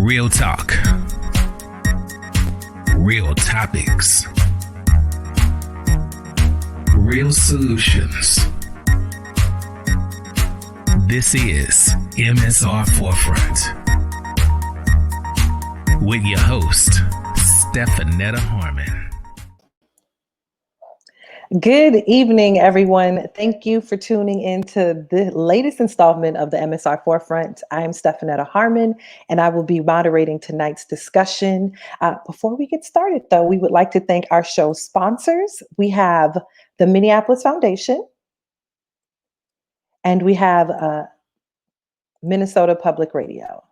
Real talk. Real topics. Real solutions. This is MSR Forefront with your host, Stephanetta Harmon. Good evening, everyone. Thank you for tuning in to the latest installment of the MSR Forefront. I'm Stephanetta Harmon, and I will be moderating tonight's discussion. Before we get started, though, we would like to thank our show sponsors. We have the Minneapolis Foundation, and we have Minnesota Public Radio.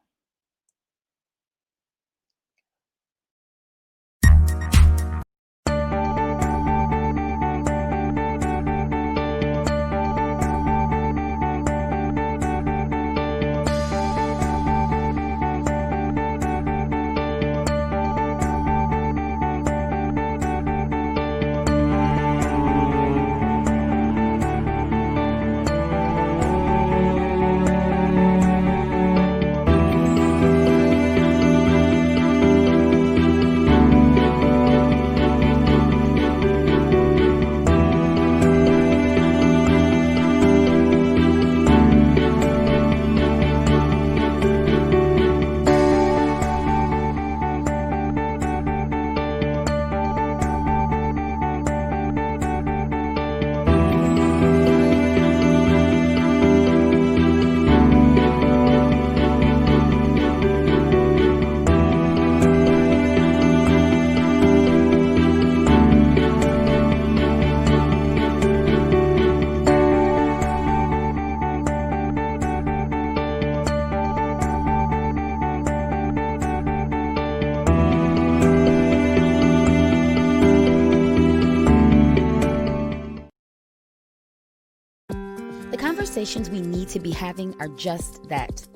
Conversations we need to be having are just that,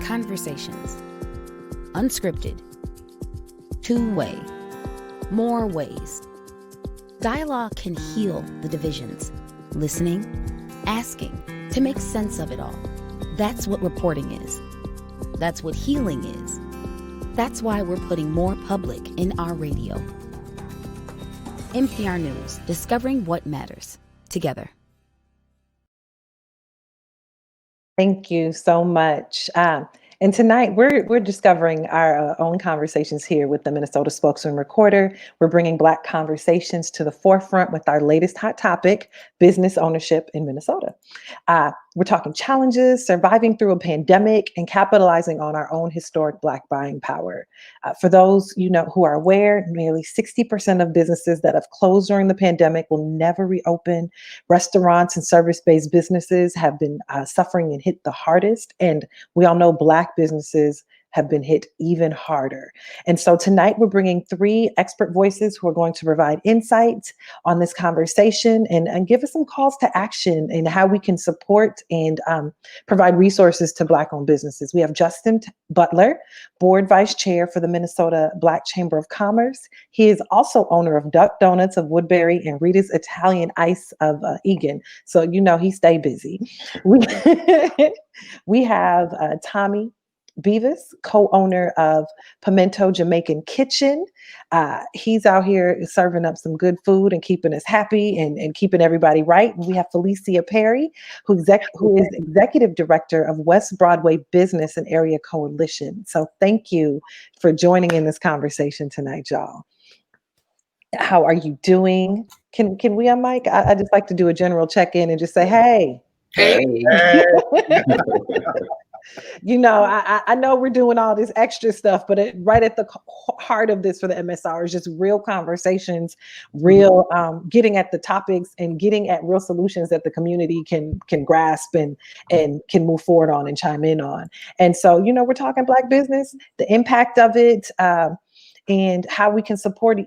conversations. Unscripted, two-way, more ways. Dialogue can heal the divisions. Listening, asking, to make sense of it all. That's what reporting is. That's what healing is. That's why we're putting more public in our radio. NPR News, discovering what matters, together. Thank you so much. And tonight we're discovering our own conversations here with the Minnesota Spokesman-Recorder. We're bringing Black conversations to the forefront with our latest hot topic, business ownership in Minnesota. We're talking challenges, surviving through a pandemic, and capitalizing on our own historic Black buying power. For those who are aware, nearly 60% of businesses that have closed during the pandemic will never reopen. Restaurants and service-based businesses have been suffering and hit the hardest, and we all know Black businesses have been hit even harder. And so tonight we're bringing three expert voices who are going to provide insight on this conversation and give us some calls to action and how we can support and provide resources to Black-owned businesses. We have Justin Butler, Board Vice Chair for the Minnesota Black Chamber of Commerce. He is also owner of Duck Donuts of Woodbury and Rita's Italian Ice of Egan. So he stay busy. We have Tomme, Beevas, co-owner of Pimento Jamaican Kitchen. He's out here serving up some good food and keeping us happy and keeping everybody right. We have Felicia Perry, who is executive director of West Broadway Business and Area Coalition. So thank you for joining in this conversation tonight, y'all. How are you doing? Can we unmic? I just like to do a general check-in and just say, hey. Hey. I know we're doing all this extra stuff, but right at the heart of this for the MSR is just real conversations, real getting at the topics and getting at real solutions that the community can grasp and can move forward on and chime in on. And so, we're talking Black business, the impact of it, and how we can support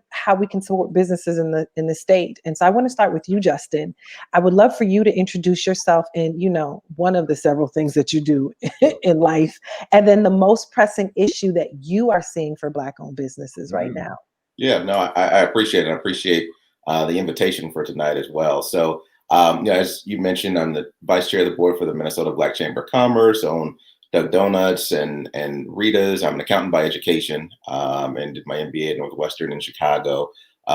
businesses in the state. And so I want to start with you, Justin. I would love for you to introduce yourself and one of the several things that you do in life, and then the most pressing issue that you are seeing for Black-owned businesses right now. Yeah, no, I appreciate it. I appreciate the invitation for tonight as well. So, as you mentioned, I'm the vice chair of the board for the Minnesota Black Chamber of Commerce, own Doug Donuts and Rita's. I'm an accountant by education, and did my MBA at Northwestern in Chicago.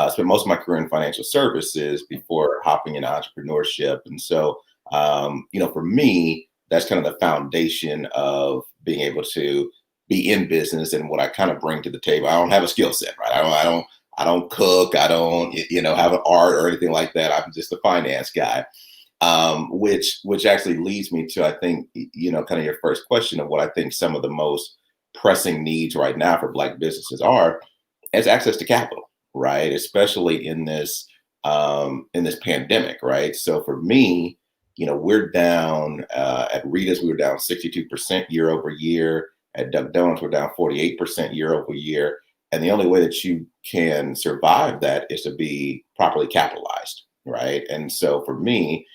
Spent most of my career in financial services before hopping into entrepreneurship. And so, for me, that's kind of the foundation of being able to be in business and what I kind of bring to the table. I don't have a skill set, right? I don't cook. I don't, have an art or anything like that. I'm just a finance guy, which actually leads me to, I think, kind of your first question of what I think some of the most pressing needs right now for Black businesses are, is access to capital, right? Especially in this pandemic, right? So for me, we're down at Rita's, we were down 62% year over year. At Doug Donuts, we're down 48% year over year. And the only way that you can survive that is to be properly capitalized, right? And so for me,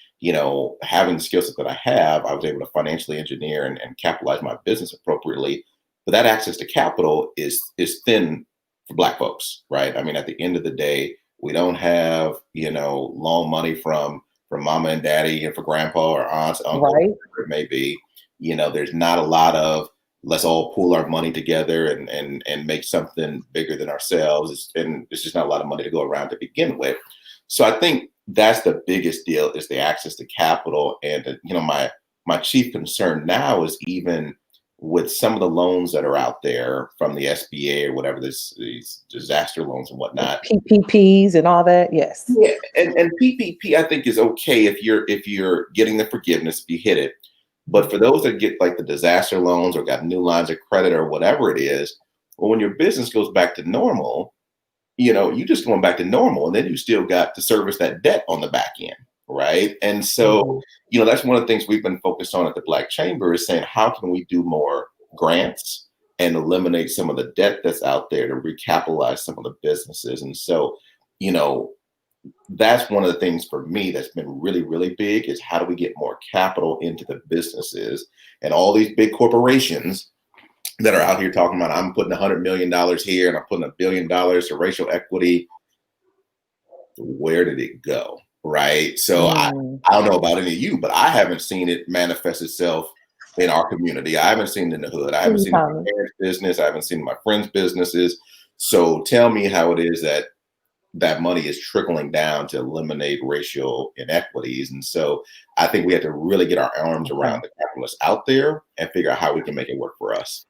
having the skill set that I have, I was able to financially engineer and capitalize my business appropriately. But that access to capital is thin for Black folks, right? I mean, at the end of the day, we don't have, loan money from mama and daddy and for grandpa or aunts, uncle, Right. whatever it may be. There's not a lot of let's all pool our money together and make something bigger than ourselves. And it's just not a lot of money to go around to begin with. So I think that's the biggest deal, is the access to capital. And, my chief concern now is even with some of the loans that are out there from the SBA or whatever, these disaster loans and whatnot. PPPs and all that. Yes. Yeah. And PPP, I think, is okay if you're getting the forgiveness, if you hit it. But for those that get like the disaster loans or got new lines of credit or whatever it is, well, when your business goes back to normal, you just going back to normal, and then you still got to service that debt on the back end, right? And so, that's one of the things we've been focused on at the Black Chamber, is saying, how can we do more grants and eliminate some of the debt that's out there to recapitalize some of the businesses? And so, that's one of the things for me that's been really, really big, is how do we get more capital into the businesses and all these big corporations that are out here talking about, I'm putting $100 million here and I'm putting $1 billion to racial equity. Where did it go? Right. So I don't know about any of you, but I haven't seen it manifest itself in our community. I haven't seen it in the hood. I haven't seen it in my parents' business. I haven't seen it in my friends' businesses. So tell me how it is that money is trickling down to eliminate racial inequities. And so I think we have to really get our arms around the capitalists out there and figure out how we can make it work for us.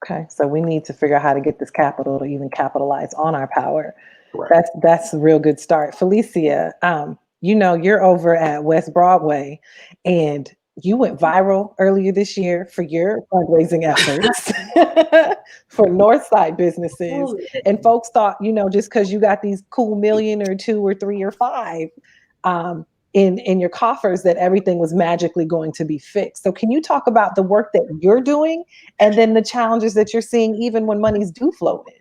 Okay. So we need to figure out how to get this capital to even capitalize on our power. Correct. That's a real good start. Felicia, you're over at West Broadway, and you went viral earlier this year for your fundraising efforts for Northside businesses. And folks thought, just because you got these cool $1 million or $2 or $3 or $5 in your coffers, that everything was magically going to be fixed. So can you talk about the work that you're doing and then the challenges that you're seeing even when monies do flow in?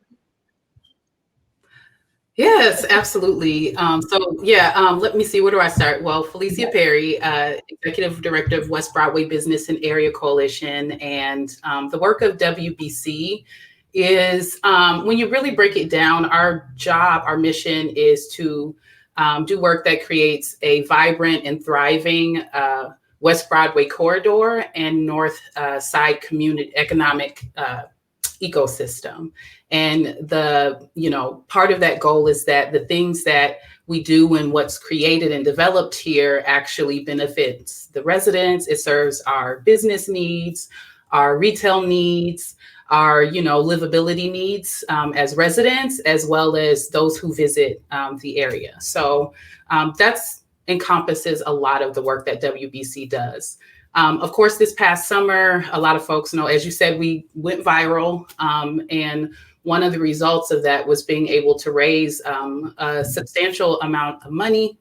Yes, absolutely. Let me see. Where do I start? Well, Felicia Perry, Executive Director of West Broadway Business and Area Coalition. And the work of WBC is, when you really break it down, our mission is to do work that creates a vibrant and thriving West Broadway corridor and North Side community economic ecosystem. And the, part of that goal is that the things that we do and what's created and developed here actually benefits the residents. It serves our business needs, our retail needs, our, livability needs as residents, as well as those who visit the area. So that's encompasses a lot of the work that WBC does. Of course, this past summer, a lot of folks know, as you said, we went viral. And one of the results of that was being able to raise a substantial amount of money,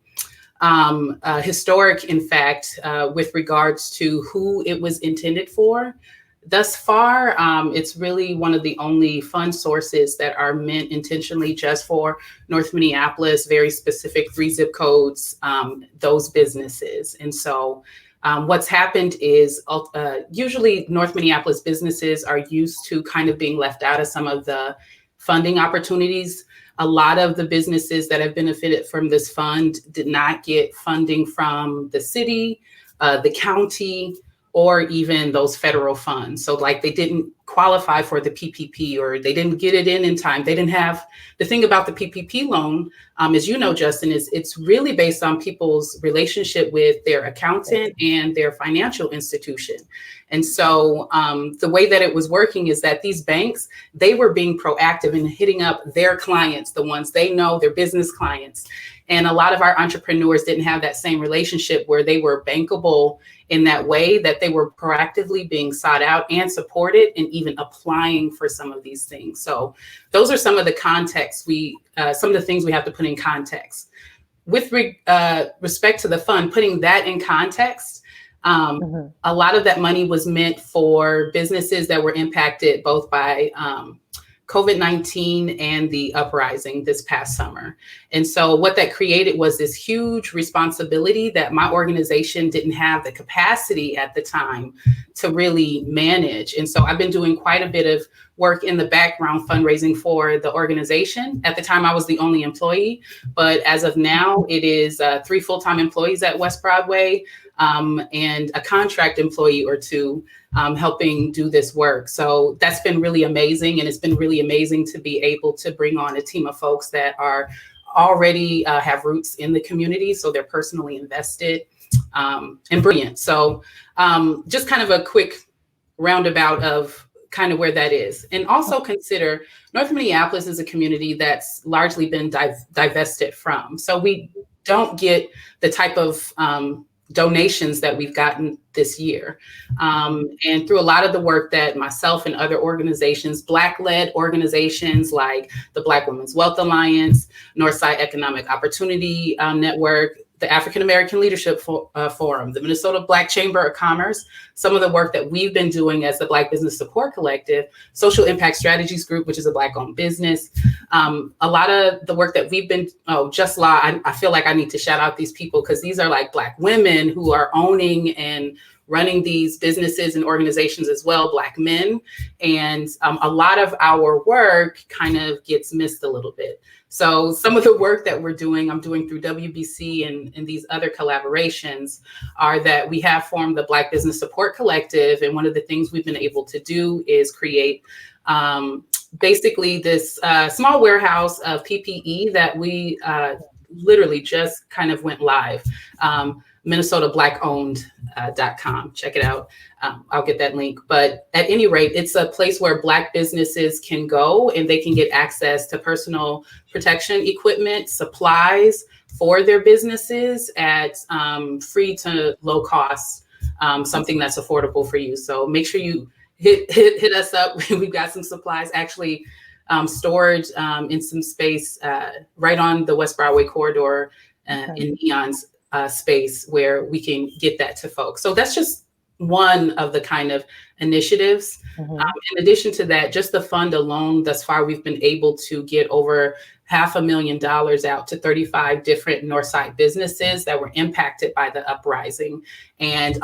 historic, in fact, with regards to who it was intended for. Thus far, it's really one of the only fund sources that are meant intentionally just for North Minneapolis, very specific 3 zip codes, those businesses. And so what's happened is usually North Minneapolis businesses are used to kind of being left out of some of the funding opportunities. A lot of the businesses that have benefited from this fund did not get funding from the city, the county, or even those federal funds. So like they didn't qualify for the PPP, or they didn't get it in time. They didn't have, the thing about the PPP loan, as you know, Justin, is it's really based on people's relationship with their accountant and their financial institution. And so the way that it was working is that these banks, they were being proactive in hitting up their clients, the ones they know, their business clients. And a lot of our entrepreneurs didn't have that same relationship where they were bankable in that way, that they were proactively being sought out and supported and even applying for some of these things. So those are some of the context some of the things we have to put in context. With respect to the fund, putting that in context, a lot of that money was meant for businesses that were impacted both by COVID-19 and the uprising this past summer. And so what that created was this huge responsibility that my organization didn't have the capacity at the time to really manage. And so I've been doing quite a bit of work in the background fundraising for the organization. At the time, I was the only employee, but as of now, it is 3 full-time employees at West Broadway and a contract employee or 2 helping do this work. So that's been really amazing. And it's been really amazing to be able to bring on a team of folks that are already have roots in the community. So they're personally invested and brilliant. So just kind of a quick roundabout of kind of where that is. And also consider North Minneapolis is a community that's largely been divested from. So we don't get the type of donations that we've gotten this year. And through a lot of the work that myself and other organizations, Black-led organizations like the Black Women's Wealth Alliance, Northside Economic Opportunity Network, the African American Leadership Forum, the Minnesota Black Chamber of Commerce, some of the work that we've been doing as the Black Business Support Collective, Social Impact Strategies Group, which is a Black-owned business. A lot of the work that we've been, Just Law, I feel like I need to shout out these people because these are like Black women who are owning and running these businesses and organizations as well, Black men. And a lot of our work kind of gets missed a little bit. So some of the work that we're doing, I'm doing through WBC and these other collaborations, are that we have formed the Black Business Support Collective. And one of the things we've been able to do is create basically this small warehouse of PPE that we literally just kind of went live. MinnesotaBlackOwned.com. Check it out. I'll get that link. But at any rate, it's a place where Black businesses can go and they can get access to personal protection equipment, supplies for their businesses at free to low cost, something that's affordable for you. So make sure you hit us up. We've got some supplies actually stored in some space right on the West Broadway corridor in Neon's space where we can get that to folks. So that's just one of the kind of initiatives. In addition to that, just the fund alone, thus far, we've been able to get over $500,000 out to 35 different Northside businesses that were impacted by the uprising. And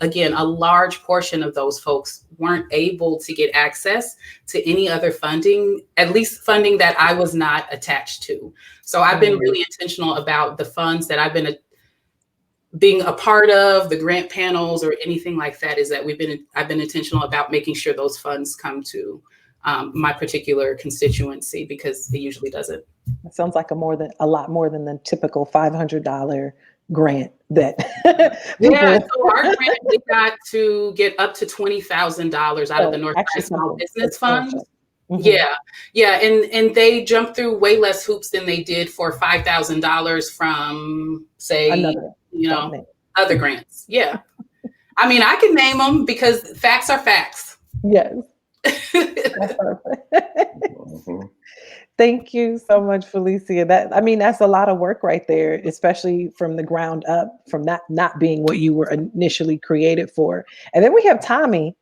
again, a large portion of those folks weren't able to get access to any other funding, at least funding that I was not attached to. So I've been really intentional about the funds that I've been being a part of, the grant panels or anything like that, is that I've been intentional about making sure those funds come to my particular constituency, because it usually doesn't. It sounds like a lot more than the typical $500 grant that yeah, so our grant, we got to get up to $20,000 out of the Northside Small Business Fund. Yeah. And they jumped through way less hoops than they did for $5,000 from, say, other grants. Yeah. I mean, I can name them because facts are facts. Yes. That's perfect. Thank you so much, Felicia. That's a lot of work right there, especially from the ground up, from that not being what you were initially created for. And then we have Tomme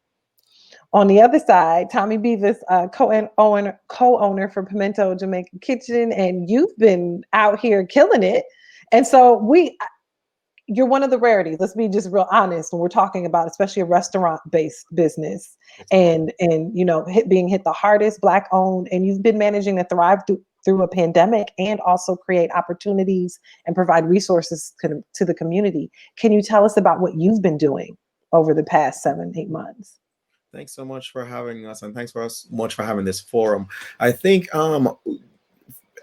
on the other side, Tomme Beevas, co-owner for Pimento Jamaican Kitchen, and you've been out here killing it. And so you're one of the rarities. Let's be just real honest when we're talking about, especially a restaurant-based business, and being hit the hardest, Black-owned, and you've been managing to thrive through a pandemic and also create opportunities and provide resources to the community. Can you tell us about what you've been doing? over the past 7-8 months. Thanks so much for having us, and thanks much for having this forum. I think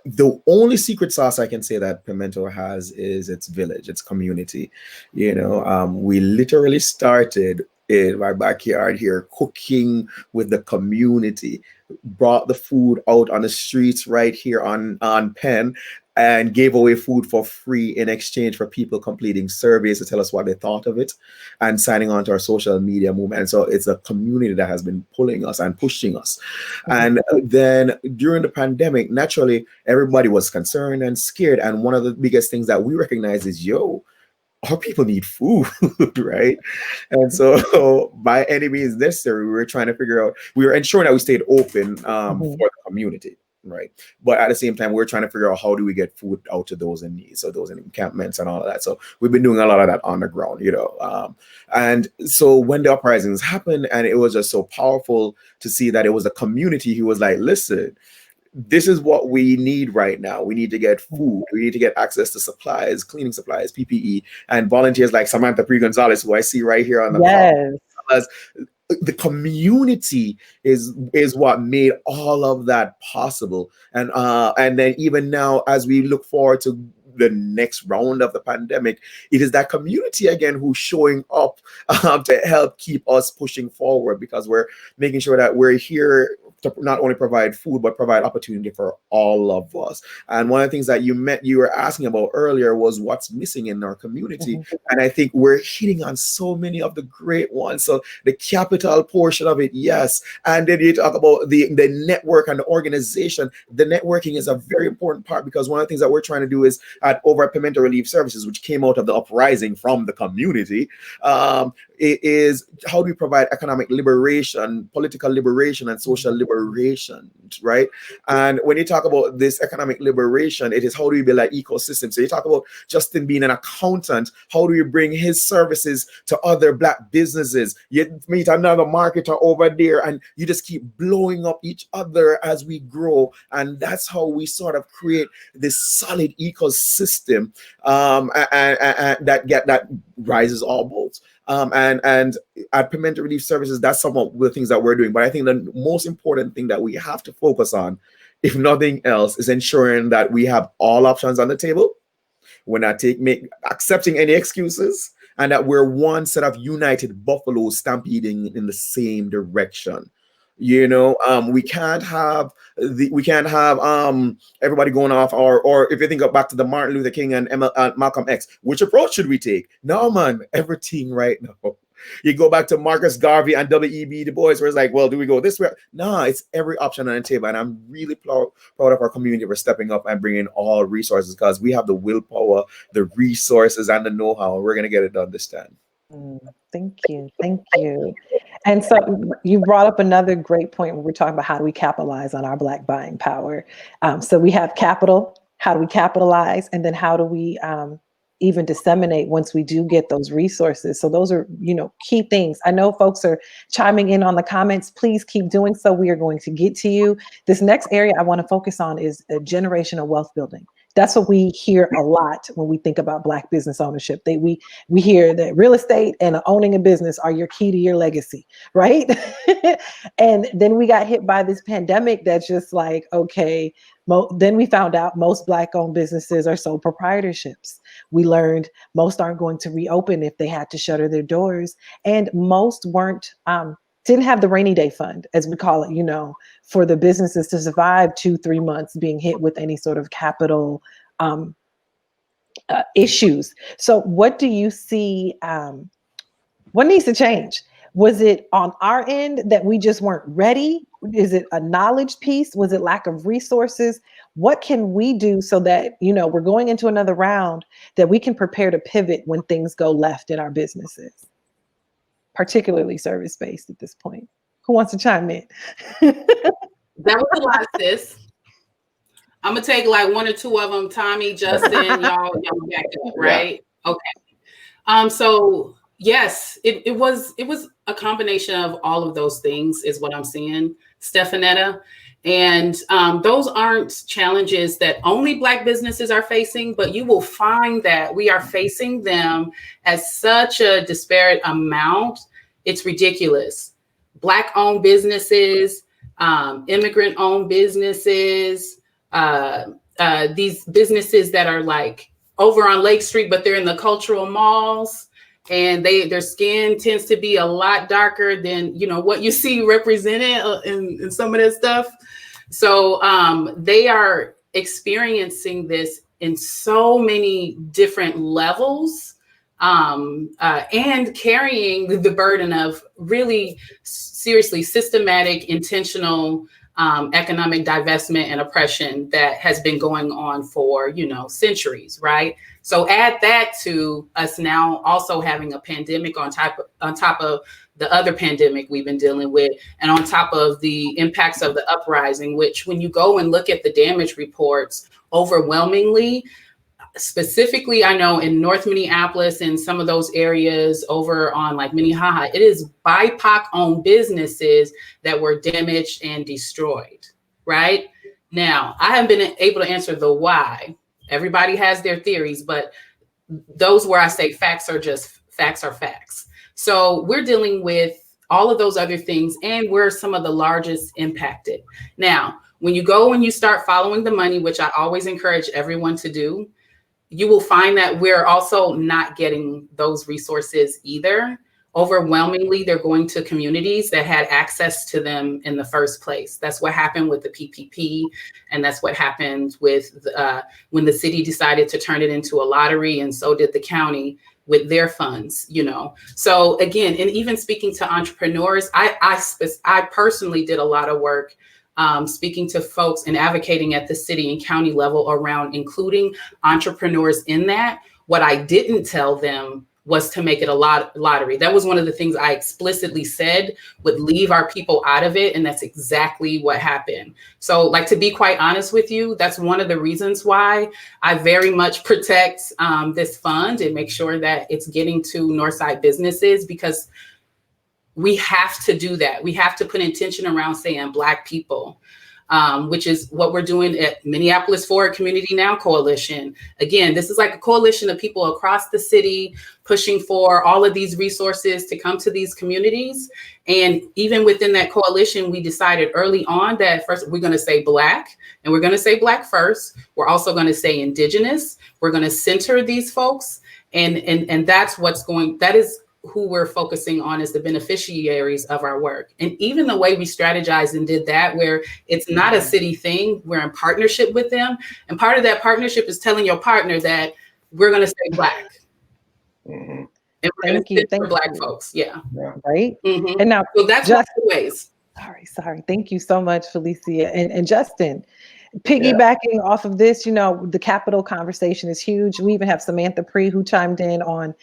the only secret sauce I can say that Pimento has is its village, its community. You know, we literally started in my backyard here, cooking with the community, brought the food out on the streets right here on Penn, and gave away food for free in exchange for people completing surveys to tell us what they thought of it and signing on to our social media movement. And so it's a community that has been pulling us and pushing us. And then during the pandemic, naturally, everybody was concerned and scared. And one of the biggest things that we recognize is, our people need food, right? And so by any means necessary, we were trying to figure out, we were ensuring that we stayed open for the community, right? But at the same time, we're trying to figure out how do we get food out to those in need, so those in encampments and all of that. So we've been doing a lot of that on the ground, and so when the uprisings happened, and it was just so powerful to see that it was a community who was like, listen, this is what we need right now. We need to get food. We need to get access to supplies, cleaning supplies, PPE, and volunteers like Samantha Pre-Gonzalez, who I see right here on the podcast. The community is what made all of that possible. And then even now, as we look forward to the next round of the pandemic, it is that community again who's showing up to help keep us pushing forward, because we're making sure that we're here to not only provide food, but provide opportunity for all of us. And one of the things that you were asking about earlier was what's missing in our community. And I think we're hitting on so many of the great ones. So the capital portion of it, yes. And then you talk about the network and the organization. The networking is a very important part, because one of the things that we're trying to do is over at Pimento Relief Services, which came out of the uprising from the community, it is how do we provide economic liberation, political liberation, and social liberation, right? And when you talk about this economic liberation, it is how do we build an ecosystem? So you talk about Justin being an accountant, how do you bring his services to other Black businesses? You meet another marketer over there, and you just keep blowing up each other as we grow. And that's how we sort of create this solid ecosystem and that rises all boats. And at Pimento Relief Services, that's some of the things that we're doing. But I think the most important thing that we have to focus on, if nothing else, is ensuring that we have all options on the table. We're not accepting any excuses, and that we're one set of united buffaloes stampeding in the same direction. We can't have everybody going off, or if you think back to the Martin Luther King and Malcolm X, which approach should we take? No, man, everything right now. You go back to Marcus Garvey and W.E.B. Du Bois, where it's like, well, do we go this way? No, it's every option on the table. And I'm really proud of our community for stepping up and bringing all resources, because we have the willpower, the resources, and the know-how. We're going to get it done this time. Thank you. And so you brought up another great point when we're talking about how do we capitalize on our Black buying power. So we have capital. How do we capitalize? And then how do we even disseminate once we do get those resources? So those are, key things. I know folks are chiming in on the comments. Please keep doing so. We are going to get to you. This next area I want to focus on is generational wealth building. That's what we hear a lot when we think about Black business ownership. We hear that real estate and owning a business are your key to your legacy, right? And then we got hit by this pandemic that's just like, okay, then we found out most Black-owned businesses are sole proprietorships. We learned most aren't going to reopen if they had to shutter their doors, and most didn't have the rainy day fund, as we call it, for the businesses to survive 2-3 months being hit with any sort of capital issues. So what do you see, what needs to change? Was it on our end that we just weren't ready? Is it a knowledge piece? Was it lack of resources? What can we do so that, we're going into another round, that we can prepare to pivot when things go left in our businesses, particularly service-based at this point? Who wants to chime in? That was a lot, sis. I'm gonna take like one or two of them. Tomme, Justin, y'all back up, right? Yeah. Okay. So yes, it was a combination of all of those things, is what I'm seeing, Stefanetta. And those aren't challenges that only Black businesses are facing, but you will find that we are facing them as such a disparate amount it's ridiculous. Black-owned businesses, immigrant-owned businesses, these businesses that are like over on Lake Street, but they're in the cultural malls, and their skin tends to be a lot darker than, you know, what you see represented in some of that stuff. So they are experiencing this in so many different levels, and carrying the burden of really seriously systematic, intentional economic divestment and oppression that has been going on for, you know, centuries, right? So add that to us now also having a pandemic on top of the other pandemic we've been dealing with, and on top of the impacts of the uprising, which when you go and look at the damage reports, overwhelmingly, specifically, I know in North Minneapolis and some of those areas over on like Minnehaha, it is BIPOC owned businesses that were damaged and destroyed, right? Now, I haven't been able to answer the why. Everybody has their theories, but those where I say facts are just facts are facts. So we're dealing with all of those other things, and we're some of the largest impacted. Now, when you go and you start following the money, which I always encourage everyone to do, you will find that we're also not getting those resources either. Overwhelmingly, they're going to communities that had access to them in the first place. That's what happened with the PPP, and that's what happened with when the city decided to turn it into a lottery, and so did the county with their funds, you know. So again, and even speaking to entrepreneurs, I personally did a lot of work speaking to folks and advocating at the city and county level around including entrepreneurs in that. What I didn't tell them was to make it a lottery. That was one of the things I explicitly said would leave our people out of it. And that's exactly what happened. So like, to be quite honest with you, that's one of the reasons why I very much protect this fund and make sure that it's getting to Northside businesses, because we have to do that. We have to put intention around saying Black people, which is what we're doing at Minneapolis Forward Community Now Coalition. Again, this is like a coalition of people across the city pushing for all of these resources to come to these communities. And even within that coalition, we decided early on that first we're going to say Black, and we're going to say Black first. We're also going to say Indigenous. We're going to center these folks. And that's that is who we're focusing on as the beneficiaries of our work. And even the way we strategized and did that, where it's not a city thing, we're in partnership with them. And part of that partnership is telling your partner that we're going to stay Black. Mm-hmm. And we're going to sit for Black folks. Yeah. Right. Mm-hmm. And now, so that's one of the ways. Sorry. Thank you so much, Felicia. And Justin, piggybacking off of this, you know, the capital conversation is huge. We even have Samantha Pree who chimed in on,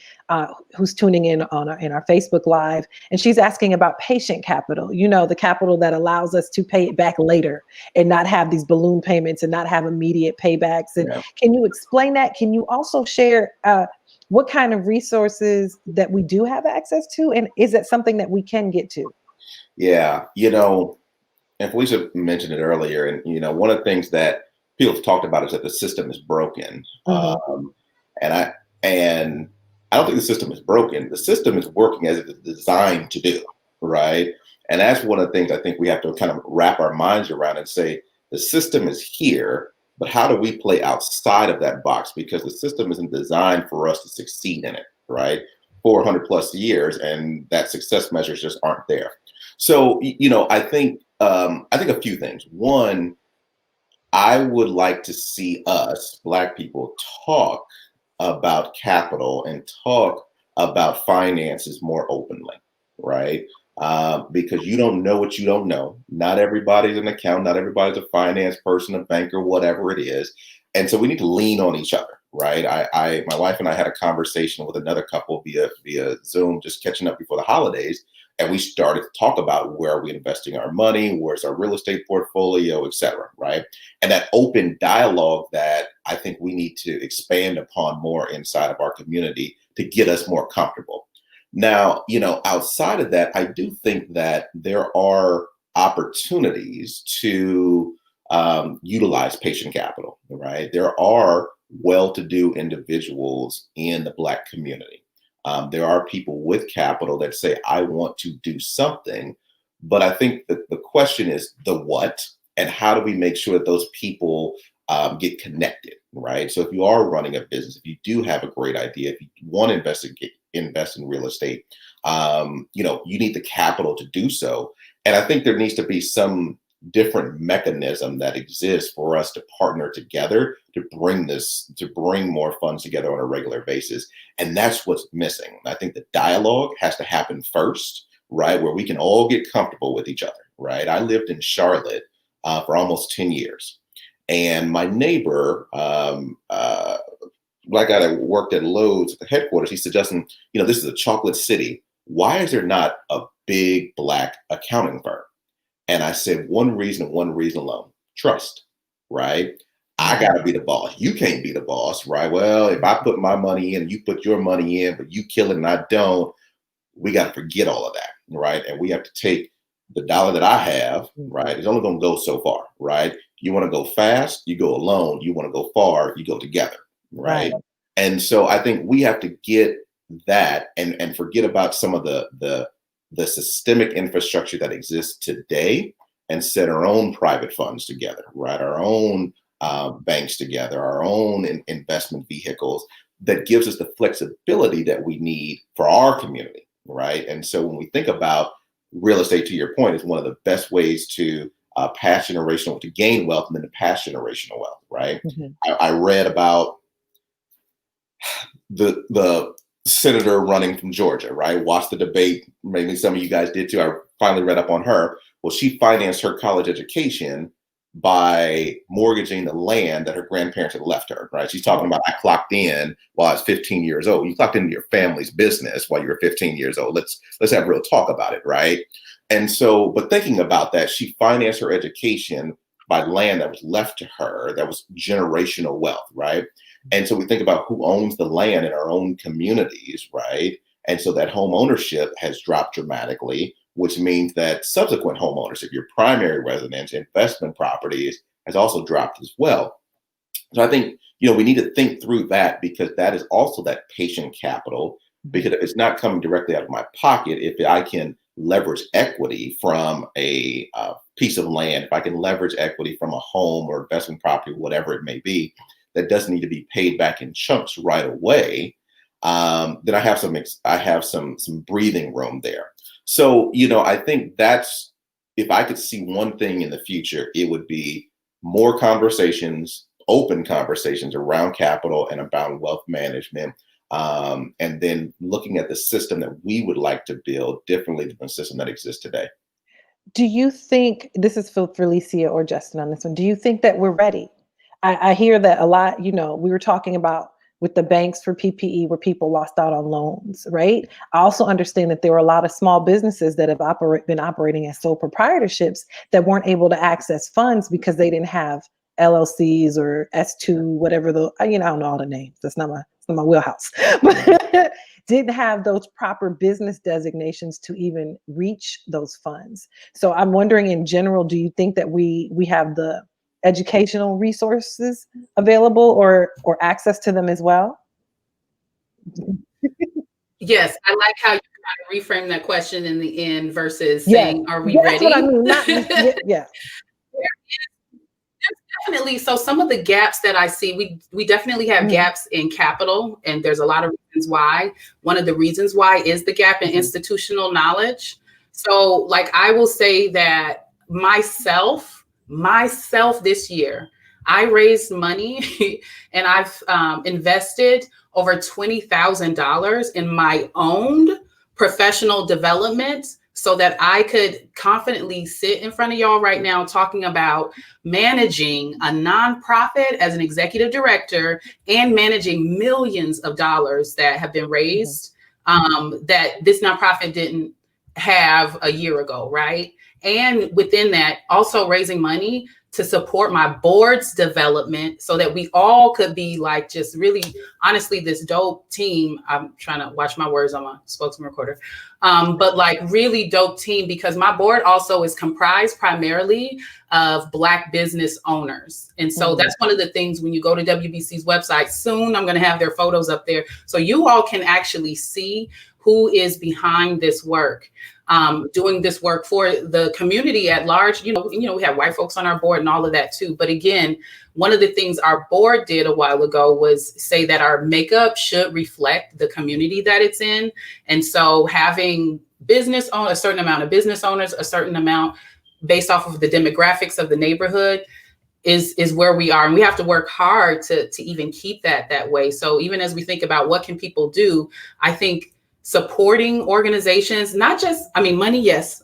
who's tuning in in our Facebook Live, and she's asking about patient capital, you know, the capital that allows us to pay it back later and not have these balloon payments and not have immediate paybacks. And can you explain that? Can you also share what kind of resources that we do have access to? And is that something that we can get to? Yeah, you know, and Felicia mentioned it earlier, and you know, one of the things that people have talked about is that the system is broken. Mm-hmm. And I don't think the system is broken. The system is working as it's designed to do, right? And that's one of the things I think we have to kind of wrap our minds around and say, the system is here, but how do we play outside of that box? Because the system isn't designed for us to succeed in it, right? 400 plus years, and that success measures just aren't there. So, you know, I think a few things. One, I would like to see us, Black people, talk about capital and talk about finances more openly, right? Because you don't know what you don't know. Not everybody's an accountant, not everybody's a finance person, a banker, whatever it is. And so we need to lean on each other, right? My wife and I had a conversation with another couple via Zoom, just catching up before the holidays. And we started to talk about where are we investing our money, where's our real estate portfolio, et cetera, right? And that open dialogue that I think we need to expand upon more inside of our community to get us more comfortable. Now, you know, outside of that, I do think that there are opportunities to utilize patient capital, right? There are well-to-do individuals in the Black community. There are people with capital that say, I want to do something. But I think that the question is the what, and how do we make sure that those people get connected, right? So if you are running a business, if you do have a great idea, if you want to invest in real estate, you need the capital to do so. And I think there needs to be some different mechanism that exists for us to partner together to bring more funds together on a regular basis. And that's what's missing. I think the dialogue has to happen first, right? Where we can all get comfortable with each other, right? I lived in Charlotte for almost 10 years. And my neighbor, like I worked at Lowe's at the headquarters, he said, Justin, this is a chocolate city. Why is there not a big Black accounting firm? And I said, one reason alone, trust, right? I got to be the boss. You can't be the boss, right? Well, if I put my money in, you put your money in, but you kill it and I don't, we got to forget all of that, right? And we have to take the dollar that I have, right? It's only going to go so far, right? You want to go fast, you go alone. You want to go far, you go together, right? And so I think we have to get that and forget about some of the systemic infrastructure that exists today and set our own private funds together, right? Our own banks together, our own investment vehicles that gives us the flexibility that we need for our community, right? And so when we think about real estate, to your point, is one of the best ways to to gain wealth and then to pass generational wealth, right? I read about the senator running from Georgia, right? Watched the debate. Maybe some of you guys did too. I finally read up on her. Well, she financed her college education by mortgaging the land that her grandparents had left her, right? She's talking about, I clocked in while I was 15 years old. You clocked into your family's business while you were 15 years old. Let's have real talk about it, right? And so, but thinking about that, she financed her education by land that was left to her, that was generational wealth, right? And so we think about who owns the land in our own communities, right? And so that home ownership has dropped dramatically, which means that subsequent home ownership, your primary residence, investment properties, has also dropped as well. So I think, we need to think through that, because that is also that patient capital, because if it's not coming directly out of my pocket, if I can leverage equity from a piece of land, if I can leverage equity from a home or investment property, whatever it may be, that doesn't need to be paid back in chunks right away, then I have some breathing room there. So, I think that's, if I could see one thing in the future, it would be more conversations, open conversations around capital and about wealth management. And then looking at the system that we would like to build differently than the system that exists today. Do you think, this is for Felicia or Justin on this one, do you think that we're ready? I hear that a lot, we were talking about with the banks for PPE where people lost out on loans, right? I also understand that there were a lot of small businesses that have been operating as sole proprietorships that weren't able to access funds because they didn't have LLCs or S2, whatever I don't know all the names. That's not my wheelhouse, but didn't have those proper business designations to even reach those funds. So I'm wondering, in general, do you think that we have the educational resources available or access to them as well? Yes, I like how you kind of reframe that question in the end versus saying, are we ready? That's what I mean. Yeah. Definitely. So some of the gaps that I see, we definitely have gaps in capital, and there's a lot of reasons why. One of the reasons why is the gap in institutional knowledge. So like I will say that myself this year, I raised money and I've invested over $20,000 in my own professional development so that I could confidently sit in front of y'all right now talking about managing a nonprofit as an executive director and managing millions of dollars that have been raised that this nonprofit didn't have a year ago, right? And within that, also raising money to support my board's development so that we all could be like just really, honestly, this dope team. I'm trying to watch my words on my Spokesman-Recorder. But like really dope team, because my board also is comprised primarily of Black business owners. And so that's one of the things when you go to WBC's website, soon I'm going to have their photos up there. So you all can actually see who is behind this work. Doing this work for the community at large. You know, we have white folks on our board and all of that too. But again, one of the things our board did a while ago was say that our makeup should reflect the community that it's in. And so having a certain amount of business owners, a certain amount based off of the demographics of the neighborhood is where we are. And we have to work hard to even keep that way. So even as we think about what can people do, I think supporting organizations, not just, money, yes,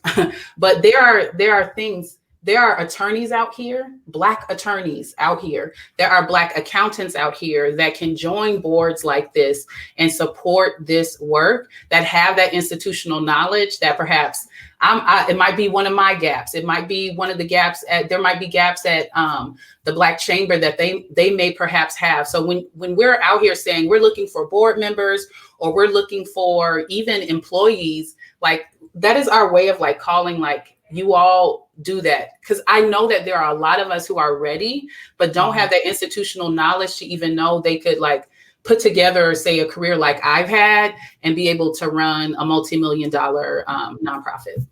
but there are things, there are attorneys out here, Black attorneys out here. There are Black accountants out here that can join boards like this and support this work, that have that institutional knowledge that perhaps it might be one of my gaps. It might be one of the gaps there might be gaps at the Black Chamber that they may perhaps have. So when we're out here saying we're looking for board members or we're looking for even employees, like that is our way of like calling, like, you all do that. Because I know that there are a lot of us who are ready, but don't have that institutional knowledge to even know they could like put together, say, a career like I've had and be able to run a multi-million-dollar nonprofit.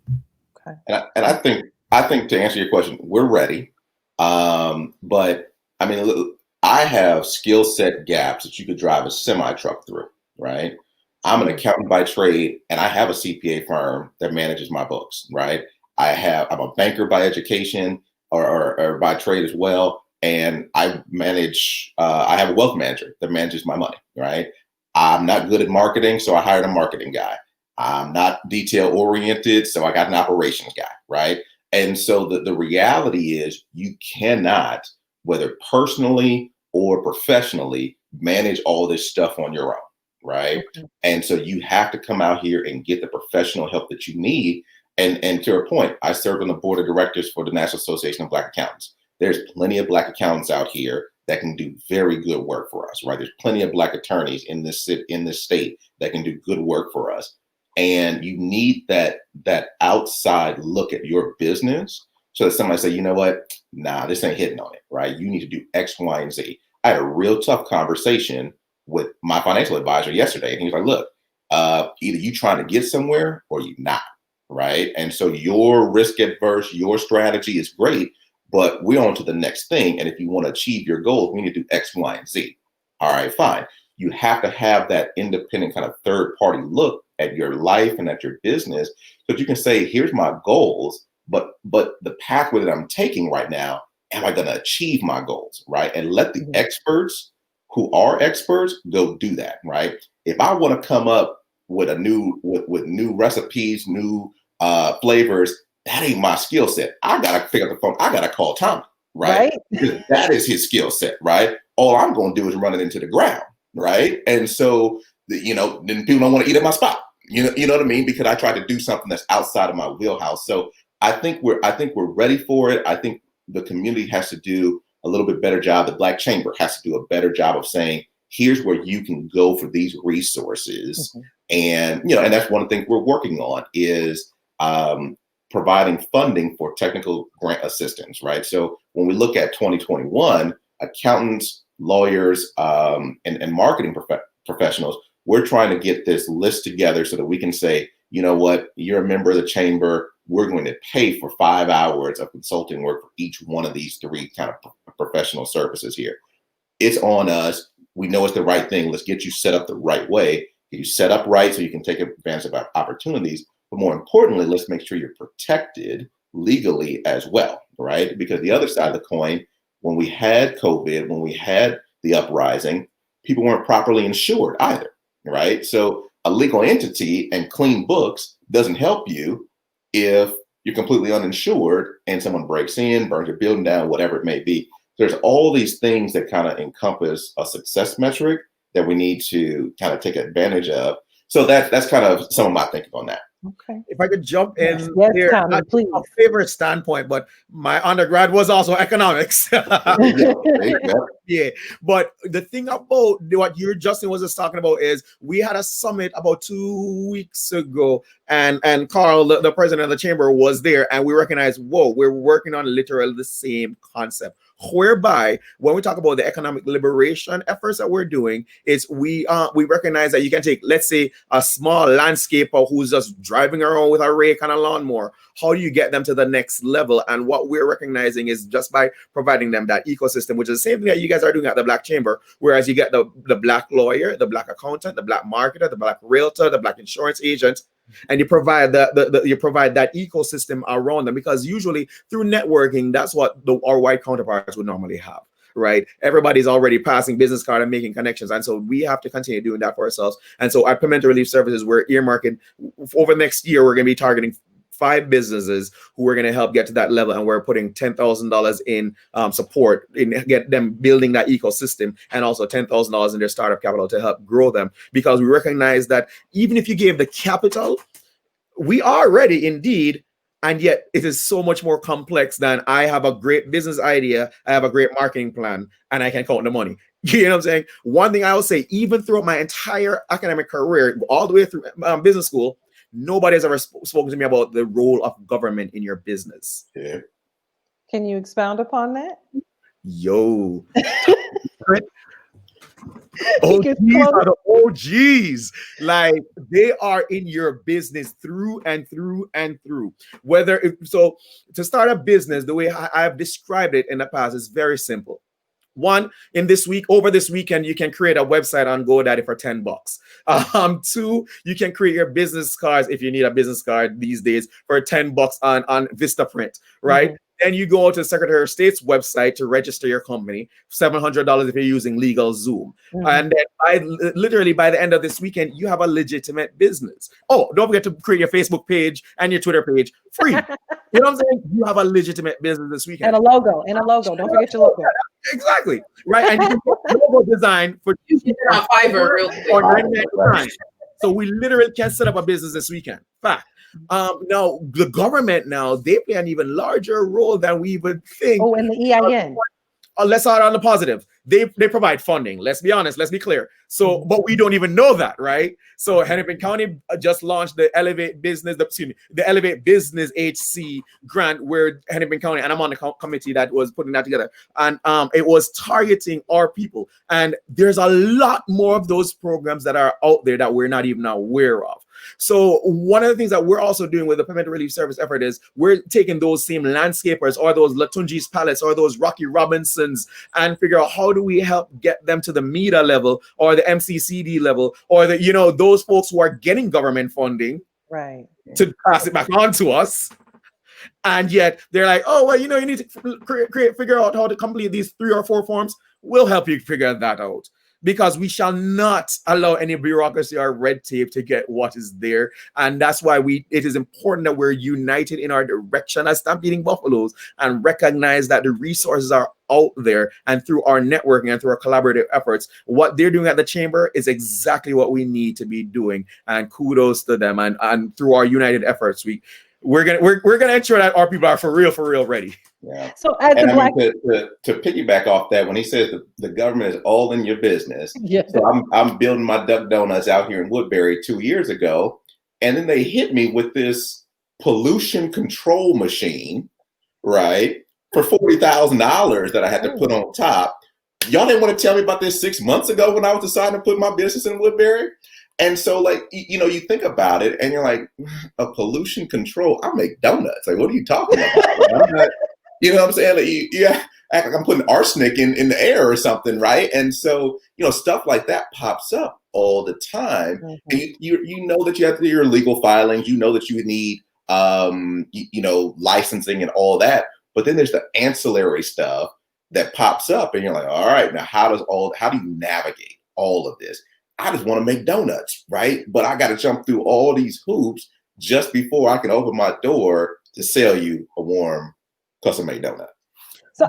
Okay. And I think to answer your question, we're ready. But I have skill set gaps that you could drive a semi truck through, right? I'm an accountant by trade, and I have a CPA firm that manages my books, right? I'm a banker by education or by trade as well. And I have a wealth manager that manages my money, right? I'm not good at marketing, so I hired a marketing guy. I'm not detail oriented, so I got an operations guy, right? And so the reality is you cannot, whether personally or professionally, manage all this stuff on your own, right? Okay. And so you have to come out here and get the professional help that you need. And to your point, I serve on the board of directors for the National Association of Black Accountants. There's plenty of Black accountants out here that can do very good work for us, right? There's plenty of Black attorneys in this state that can do good work for us. And you need that outside look at your business so that somebody say, you know what, nah, this ain't hitting on it, right? You need to do X, Y, and Z. I had a real tough conversation with my financial advisor yesterday. And he was like, look, either you trying to get somewhere or you not, right? And so your risk adverse, your strategy is great, but we're on to the next thing. And if you want to achieve your goals, we need to do X, Y, and Z. All right, fine. You have to have that independent kind of third party look at your life and at your business, so that you can say, here's my goals, but the pathway that I'm taking right now, am I going to achieve my goals, right? And let the experts who are experts go do that, right? If I want to come up with with new recipes, new flavors, that ain't my skill set. I got to pick up the phone. I got to call Tomme, right? Because that is his skill set, right? All I'm going to do is run it into the ground, right? And so, then people don't want to eat at my spot. You know what I mean? Because I try to do something that's outside of my wheelhouse. So I think we're ready for it. I think the community has to do a little bit better job. The Black Chamber has to do a better job of saying, here's where you can go for these resources. And, and that's one of the things we're working on is providing funding for technical grant assistance, right? So when we look at 2021, accountants, lawyers, and marketing professionals, we're trying to get this list together so that we can say, you know what, you're a member of the chamber. We're going to pay for 5 hours of consulting work for each one of these 3 kind of professional services here. It's on us. We know it's the right thing. Let's get you set up the right way. Get you set up right so you can take advantage of opportunities. But more importantly, let's make sure you're protected legally as well, right? Because the other side of the coin, when we had COVID, when we had the uprising, people weren't properly insured either, right? So a legal entity and clean books doesn't help you if you're completely uninsured and someone breaks in, burns your building down, whatever it may be. There's all these things that kind of encompass a success metric that we need to kind of take advantage of. So that's kind of some of my thinking on that. Okay. If I could jump in Yes, there, Tomme, not please. a favorite standpoint, but my undergrad was also economics. Yeah, but the thing about what you, Justin, was just talking about is we had a summit about 2 weeks ago, and Carl, the president of the chamber, was there, and we recognized, whoa, we're working on literally the same concept. Whereby, when we talk about the economic liberation efforts that we're doing, is we recognize that you can take, let's say, a small landscaper who's just driving around with a rake and a lawnmower. How do you get them to the next level? And what we're recognizing is just by providing them that ecosystem, which is the same thing that you guys are doing at the Black Chamber, whereas you get the Black lawyer, the Black accountant, the Black marketer, the Black realtor, the Black insurance agent, and you provide you provide that ecosystem around them, because usually through networking, that's what our white counterparts would normally have. Right, everybody's already passing business card and making connections, and so we have to continue doing that for ourselves. And so at Pimento Relief Services, we're earmarking over the next year, we're going to be targeting 5 businesses who are going to help get to that level, and we're putting $10,000 in support in get them building that ecosystem, and also $10,000 in their startup capital to help grow them, because we recognize that even if you gave the capital, we are ready indeed. And yet it is so much more complex than I have a great business idea, I have a great marketing plan, and I can count the money. You know what I'm saying? One thing I will say, even throughout my entire academic career, all the way through business school, nobody has ever spoken to me about the role of government in your business. Yeah. Can you expound upon that? Yo. OGs are the OGs. Like, they are in your business through and through and through. So to start a business, the way I've described it in the past is very simple. One, over this weekend, you can create a website on GoDaddy for $10. 2, you can create your business cards, if you need a business card these days, for $10 on Vistaprint, right? Mm-hmm. Then you go to the Secretary of State's website to register your company, $700 if you're using LegalZoom. Mm-hmm. And then literally by the end of this weekend, you have a legitimate business. Oh, don't forget to create your Facebook page and your Twitter page free. You know what I'm saying? You have a legitimate business this weekend. And a logo. Don't forget your logo. Exactly. Right. And you can get logo design for Fiverr or $99. So we literally can set up a business this weekend. Fact. Now the government they play an even larger role than we would think. Oh, and the EIN. Let's start on the positive. They provide funding. Let's be honest. Let's be clear. So, but we don't even know that, right? So, Hennepin County just launched the Elevate Business HC grant, where Hennepin County, and I'm on the committee that was putting that together, and it was targeting our people. And there's a lot more of those programs that are out there that we're not even aware of. So one of the things that we're also doing with the Pimento Relief Service effort is we're taking those same landscapers or those Latunji's Palace or those Rocky Robinsons and figure out how do we help get them to the MEDA level or the MCCD level or those folks who are getting government funding, right, to pass it back on to us. And yet they're like, oh, well, you need to figure out how to complete these 3 or 4 forms. We'll help you figure that out. Because we shall not allow any bureaucracy or red tape to get what is there. And that's why it is important that we're united in our direction as Stampeding Buffaloes and recognize that the resources are out there, and through our networking and through our collaborative efforts, what they're doing at the chamber is exactly what we need to be doing. And kudos to them. And through our united efforts, we're gonna ensure that our people are for real ready. Yeah. So as and the Black to piggyback off that, when he says the government is all in your business, yes. So I'm building my Duck Donuts out here in Woodbury 2 years ago, and then they hit me with this pollution control machine, right, for $40,000 that I had to put on top. Y'all didn't want to tell me about this 6 months ago when I was deciding to put my business in Woodbury. And so, like, you think about it and you're like, a pollution control, I make donuts. Like, what are you talking about? I'm not, you know what I'm saying? Like, act like I'm putting arsenic in the air or something, right? And so, stuff like that pops up all the time. Mm-hmm. And you know that you have to do your legal filings. You know that you need, licensing and all that. But then there's the ancillary stuff that pops up and you're like, all right, now how do you navigate all of this? I just want to make donuts, right? But I got to jump through all these hoops just before I can open my door to sell you a warm custom-made donut. So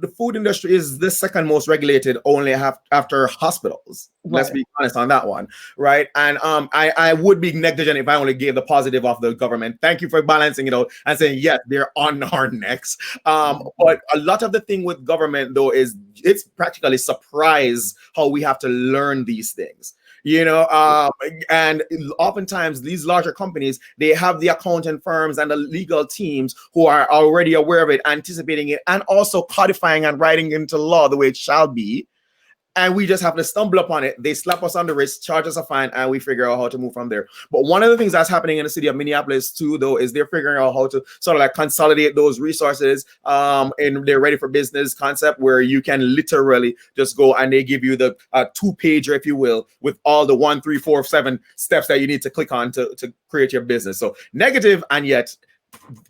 the food industry is the second most regulated, only after hospitals. Let's be honest on that one, right? And I would be negligent if I only gave the positive of the government. Thank you for balancing it out and saying, yes, they're on our necks. But a lot of the thing with government, though, is it's practically surprise how we have to learn these things. You know, and oftentimes these larger companies, they have the accounting firms and the legal teams who are already aware of it, anticipating it, and also codifying and writing into law the way it shall be. And we just have to stumble upon it. They slap us on the wrist, charge us a fine, and we figure out how to move from there. But one of the things that's happening in the city of Minneapolis too, though, is they're figuring out how to sort of like consolidate those resources in their ready for business concept, where you can literally just go and they give you the 2-pager, if you will, with all the 1, 3, 4, 7 steps that you need to click on to create your business. So negative, and yet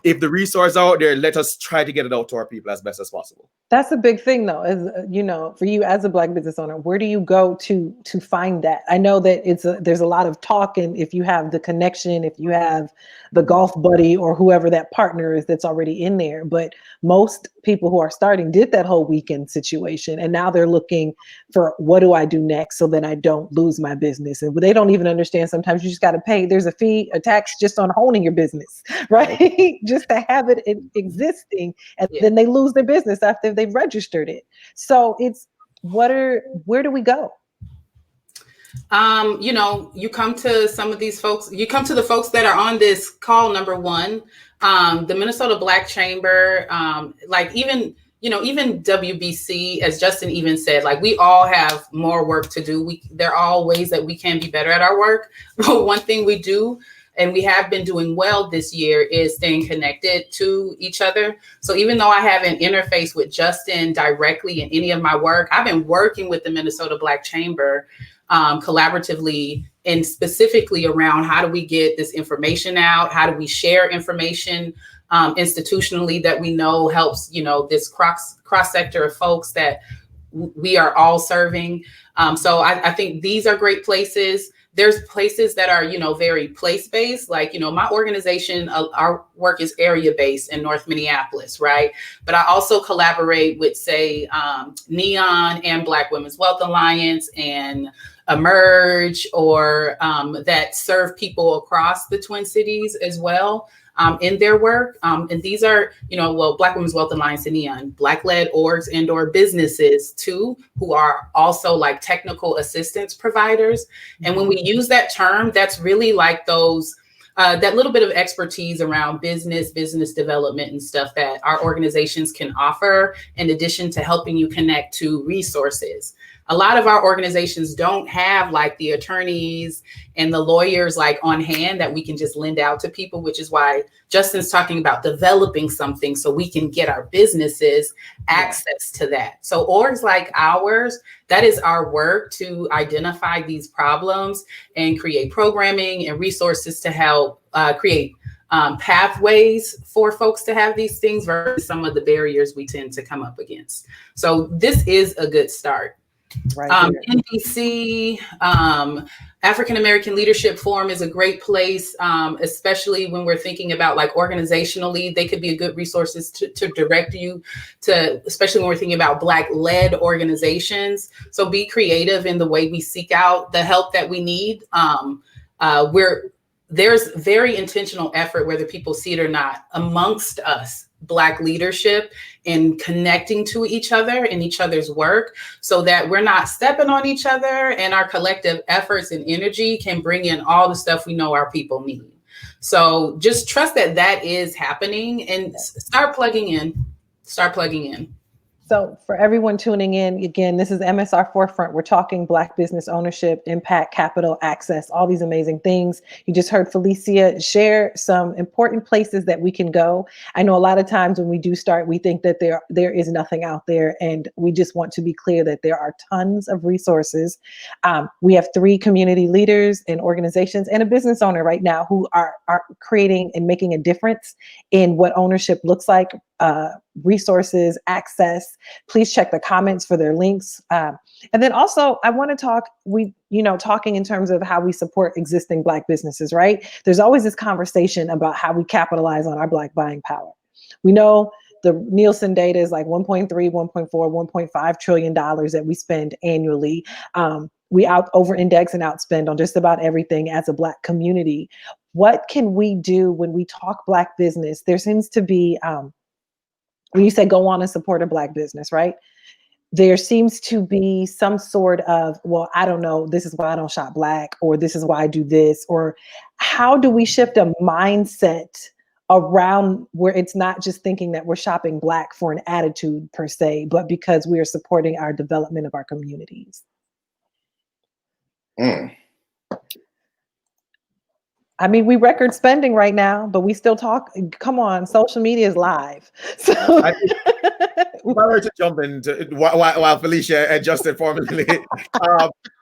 if the resource out there, let us try to get it out to our people as best as possible. That's a big thing, though, is, you know, for you as a Black business owner, where do you go to find that? I know that there's a lot of talk, and if you have the connection, if you have the golf buddy or whoever that partner is that's already in there, but most people who are starting did that whole weekend situation, and now they're looking for, what do I do next so that I don't lose my business? And they don't even understand. Sometimes you just got to pay. There's a fee, a tax just on owning your business, right? Just to have it existing, and then they lose their business after they've registered it. So it's where do we go? You know, you come to some of these folks, you come to the folks that are on this call, number one, the Minnesota Black Chamber, like even WBC, as Justin even said, like we all have more work to do. There are all ways that we can be better at our work. But one thing we do, and we have been doing well this year, is staying connected to each other. So even though I haven't interfaced with Justin directly in any of my work, I've been working with the Minnesota Black Chamber collaboratively and specifically around how do we get this information out? How do we share information institutionally that we know helps, you know, this cross sector of folks that we are all serving. So I think these are great places. There's places that are, you know, very place-based, like, you know, my organization, our work is area-based in North Minneapolis, right? But I also collaborate with, say, Neon and Black Women's Wealth Alliance and Emerge, or that serve people across the Twin Cities as well in their work. And these are, you know, well, Black Women's Wealth Alliance and Neon, Black-led orgs and or businesses too, who are also like technical assistance providers. And when we use that term, that's really like those, that little bit of expertise around business development and stuff that our organizations can offer, in addition to helping you connect to resources. A lot of our organizations don't have like the attorneys and the lawyers like on hand that we can just lend out to people, which is why Justin's talking about developing something so we can get our businesses access to that. So orgs like ours, that is our work to identify these problems and create programming and resources to help create pathways for folks to have these things versus some of the barriers we tend to come up against. So this is a good start. Right. NBC, African American Leadership Forum is a great place, especially when we're thinking about like organizationally, they could be a good resources to direct you to, especially when we're thinking about Black-led organizations. So be creative in the way we seek out the help that we need. There's very intentional effort, whether people see it or not, amongst us, Black leadership, in connecting to each other and each other's work so that we're not stepping on each other, and our collective efforts and energy can bring in all the stuff we know our people need. So just trust that that is happening and start plugging in. So for everyone tuning in, again, this is MSR Forefront. We're talking Black business ownership, impact, capital, access, all these amazing things. You just heard Felicia share some important places that we can go. I know a lot of times when we do start, we think that there is nothing out there, and we just want to be clear that there are tons of resources. We have 3 community leaders and organizations and a business owner right now who are creating and making a difference in what ownership looks like. Resources, access. Please check the comments for their links. And then also I want to talk, talking in terms of how we support existing Black businesses, right? There's always this conversation about how we capitalize on our Black buying power. We know the Nielsen data is like 1.3, 1.4, 1.5 trillion dollars that we spend annually. We over-index and outspend on just about everything as a Black community. What can we do when we talk Black business? There seems to be, when you say go on and support a Black business, right? There seems to be some sort of, well, I don't know, this is why I don't shop Black, or this is why I do this, or how do we shift a mindset around where it's not just thinking that we're shopping Black for an attitude per se, but because we are supporting our development of our communities? I mean, we record spending right now, but we still talk. Come on, social media is live. So if I were to jump into while Felicia and Justin formally,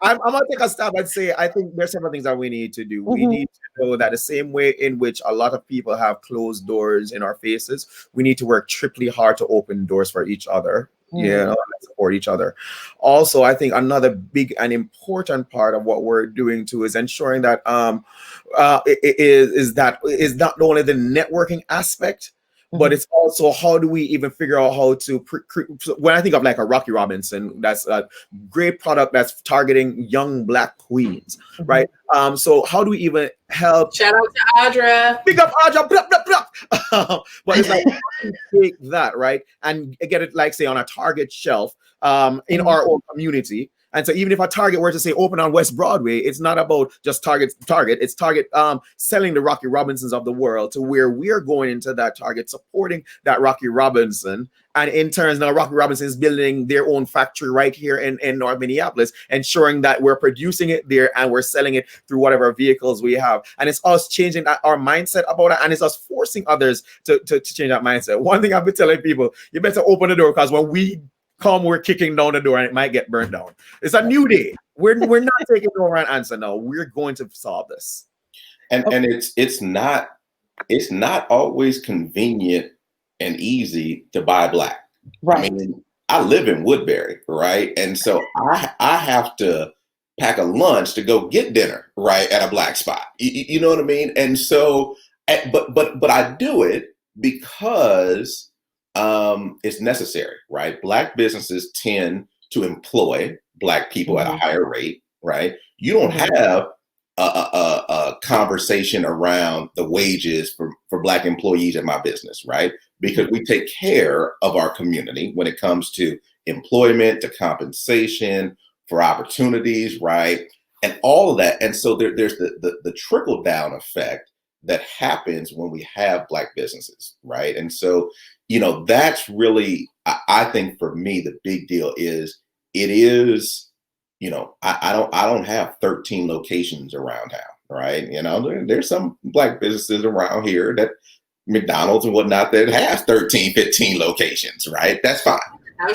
I'm gonna take a stab and say I think there's several things that we need to do. We need to know that the same way in which a lot of people have closed doors in our faces, we need to work triply hard to open doors for each other. And support each other. Also, I think another big and important part of what we're doing too is ensuring that is not only the networking aspect, but it's also how do we even figure out how to when I think of like a Rocky Robinson, that's a great product that's targeting young Black queens, right? So how do we even help? Shout out to Audra. Big up Audra. Blah, blah, blah. But it's like take that, right, and get it like say on a Target shelf in our own community. And so even if a Target were to say open on West Broadway, it's not about just Target. It's Target selling the Rocky Robinsons of the world to where we're going into that Target, supporting that Rocky Robinson. And in turn, now Rocky Robinson is building their own factory right here in North Minneapolis, ensuring that we're producing it there and we're selling it through whatever vehicles we have. And it's us changing our mindset about it. And it's us forcing others to change that mindset. One thing I've been telling people, you better open the door, because when we come, we're kicking down the door and it might get burnt down. It's a new day. We're not taking no right answer now. We're going to solve this. And it's not always convenient and easy to buy Black. Right. I mean, I live in Woodbury, right? And so I have to pack a lunch to go get dinner, right, at a Black spot. You know what I mean? And so, but I do it because it's necessary, right? Black businesses tend to employ Black people at a higher rate, right? You don't have a conversation around the wages for Black employees at my business, right? Because we take care of our community when it comes to employment, to compensation, for opportunities, right? And all of that. And so there's the trickle down effect that happens when we have Black businesses, right? And so, you know, that's really, I think for me, the big deal is, you know, I don't have 13 locations around town, right? You know, there's some Black businesses around here, that McDonald's and whatnot, that has 13, 15 locations, right? That's fine.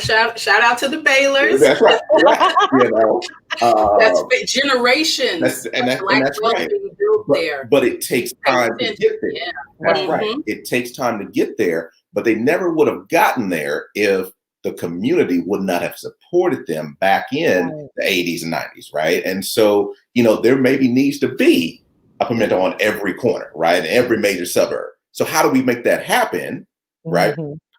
Shout out to the Baylors. That's right. You know, that's generations. That's right. But it takes time to get there. Yeah. That's right. It takes time to get there, but they never would have gotten there if the community would not have supported them back in the 80s and 90s, right? And so, you know, there maybe needs to be a Pimento on every corner, right? In every major suburb. So how do we make that happen, right?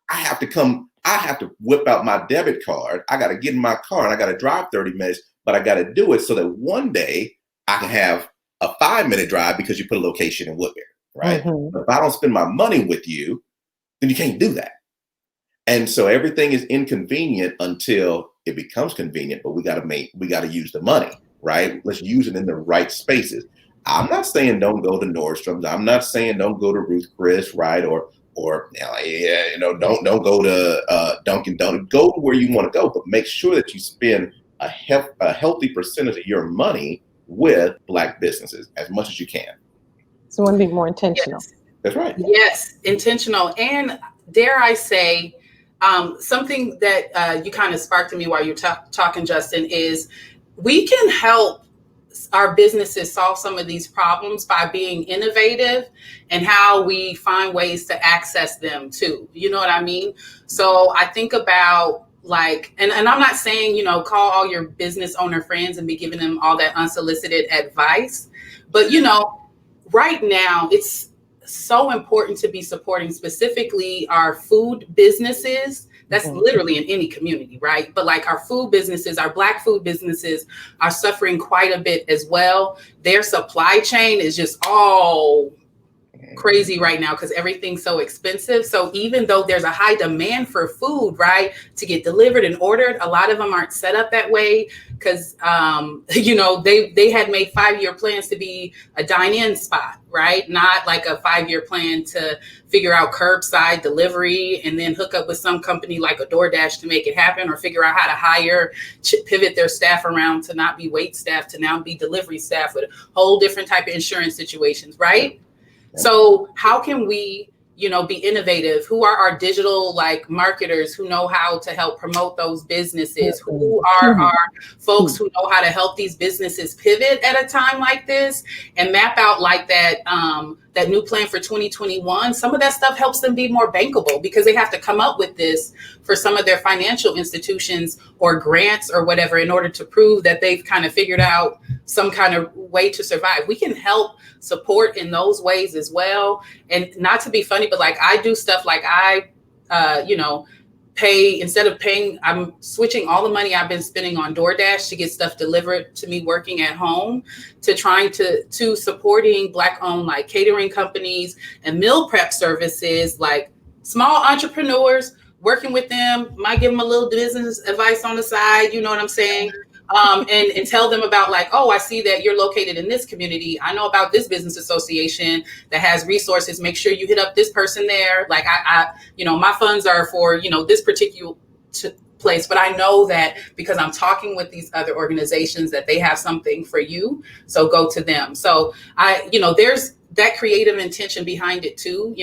I have to whip out my debit card. I got to get in my car and I got to drive 30 minutes, but I got to do it so that one day I can have a 5-minute drive because you put a location in Woodbury, right? But if I don't spend my money with you, then you can't do that. And so everything is inconvenient until it becomes convenient, but we got to use the money, right? Let's use it in the right spaces. I'm not saying don't go to Nordstrom's. I'm not saying don't go to Ruth Chris, right? Or you know, don't go to Dunkin' Donuts. Go to where you want to go, but make sure that you spend a healthy percentage of your money with Black businesses as much as you can. So we want to be more intentional. Yes. That's right. Yes, intentional. And dare I say, something that you kind of sparked in me while you're talking, Justin, is we can help our businesses solve some of these problems by being innovative and how we find ways to access them too. You know what I mean? So I think about like, and I'm not saying, you know, call all your business owner friends and be giving them all that unsolicited advice, but you know, right now it's so important to be supporting specifically our food businesses. That's literally in any community, right? But like our food businesses, our Black food businesses are suffering quite a bit as well. Their supply chain is just all crazy right now because everything's so expensive. So even though there's a high demand for food, right, to get delivered and ordered, a lot of them aren't set up that way because, they had made 5-year plans to be a dine-in spot, right? Not like a 5-year plan to figure out curbside delivery and then hook up with some company like a DoorDash to make it happen, or figure out how to pivot their staff around to not be wait staff to now be delivery staff with a whole different type of insurance situations, right? So how can we, be innovative? Who are our digital marketers who know how to help promote those businesses? Who are our folks who know how to help these businesses pivot at a time like this and map out that new plan for 2021? Some of that stuff helps them be more bankable because they have to come up with this for some of their financial institutions or grants or whatever in order to prove that they've kind of figured out some kind of way to survive. We can help support in those ways as well. And not to be funny, but I do stuff pay, instead of paying, I'm switching all the money I've been spending on DoorDash to get stuff delivered to me working at home to trying to supporting Black owned catering companies and meal prep services, small entrepreneurs, working with them, might give them a little business advice on the side, you know what I'm saying? And tell them about I see that you're located in this community. I know about this business association that has resources. Make sure you hit up this person there. My funds are for, this particular place, but I know that because I'm talking with these other organizations that they have something for you. So go to them. So there's that creative intention behind it too.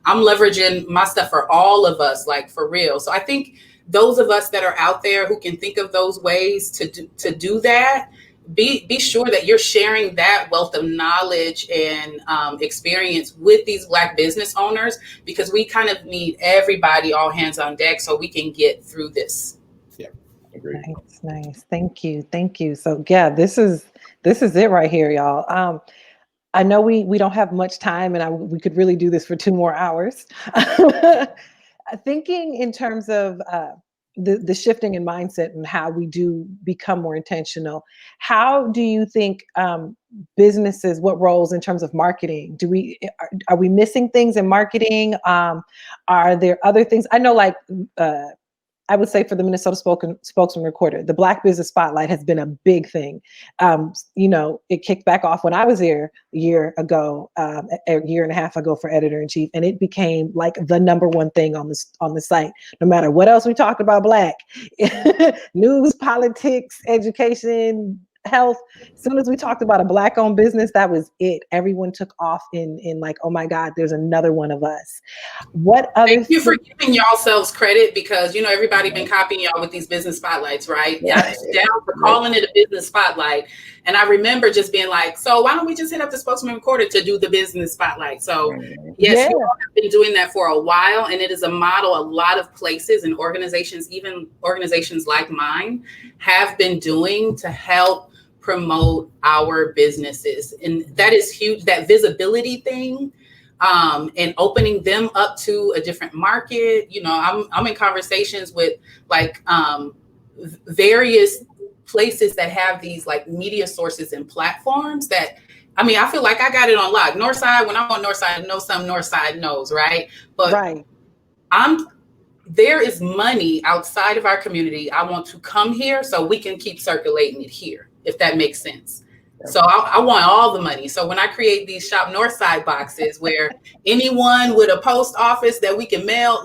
I'm leveraging my stuff for all of us, for real. So I think those of us that are out there who can think of those ways to do that, be sure that you're sharing that wealth of knowledge and experience with these Black business owners, because we kind of need everybody all hands on deck so we can get through this. Yeah, agreed. Nice. Thank you. So yeah, this is it right here, y'all. I know we don't have much time, and we could really do this for 2 more hours. Thinking in terms of the shifting in mindset and how we do become more intentional, how do you think businesses, what roles in terms of marketing, are we missing things in marketing? Are there other things? I know I would say for the Minnesota Spokesman-Recorder, the Black Business Spotlight has been a big thing. It kicked back off when I was here a year and a half ago for editor-in-chief, and it became the number one thing on the site. No matter what else we talked about Black, news, politics, education, health. As soon as we talked about a Black-owned business, that was it. Everyone took off in oh my God, there's another one of us. What other? Thank you for giving yourselves credit, because everybody been copying y'all with these business spotlights, right? Yes. Down for calling it a business spotlight. And I remember just being so why don't we just hit up the Spokesman-Recorder to do the business spotlight? So yes, you all have been doing that for a while, and it is a model a lot of places and organizations, even organizations like mine, have been doing to help promote our businesses. And that is huge, that visibility thing, and opening them up to a different market. I'm in conversations with various places that have these media sources and platforms that, I feel like I got it on lock. Northside, when I'm on Northside, I know some Northside knows, right? But right. There is money outside of our community. I want to come here so we can keep circulating it here, if that makes sense. So I want all the money. So when I create these Shop Northside boxes where anyone with a post office that we can mail,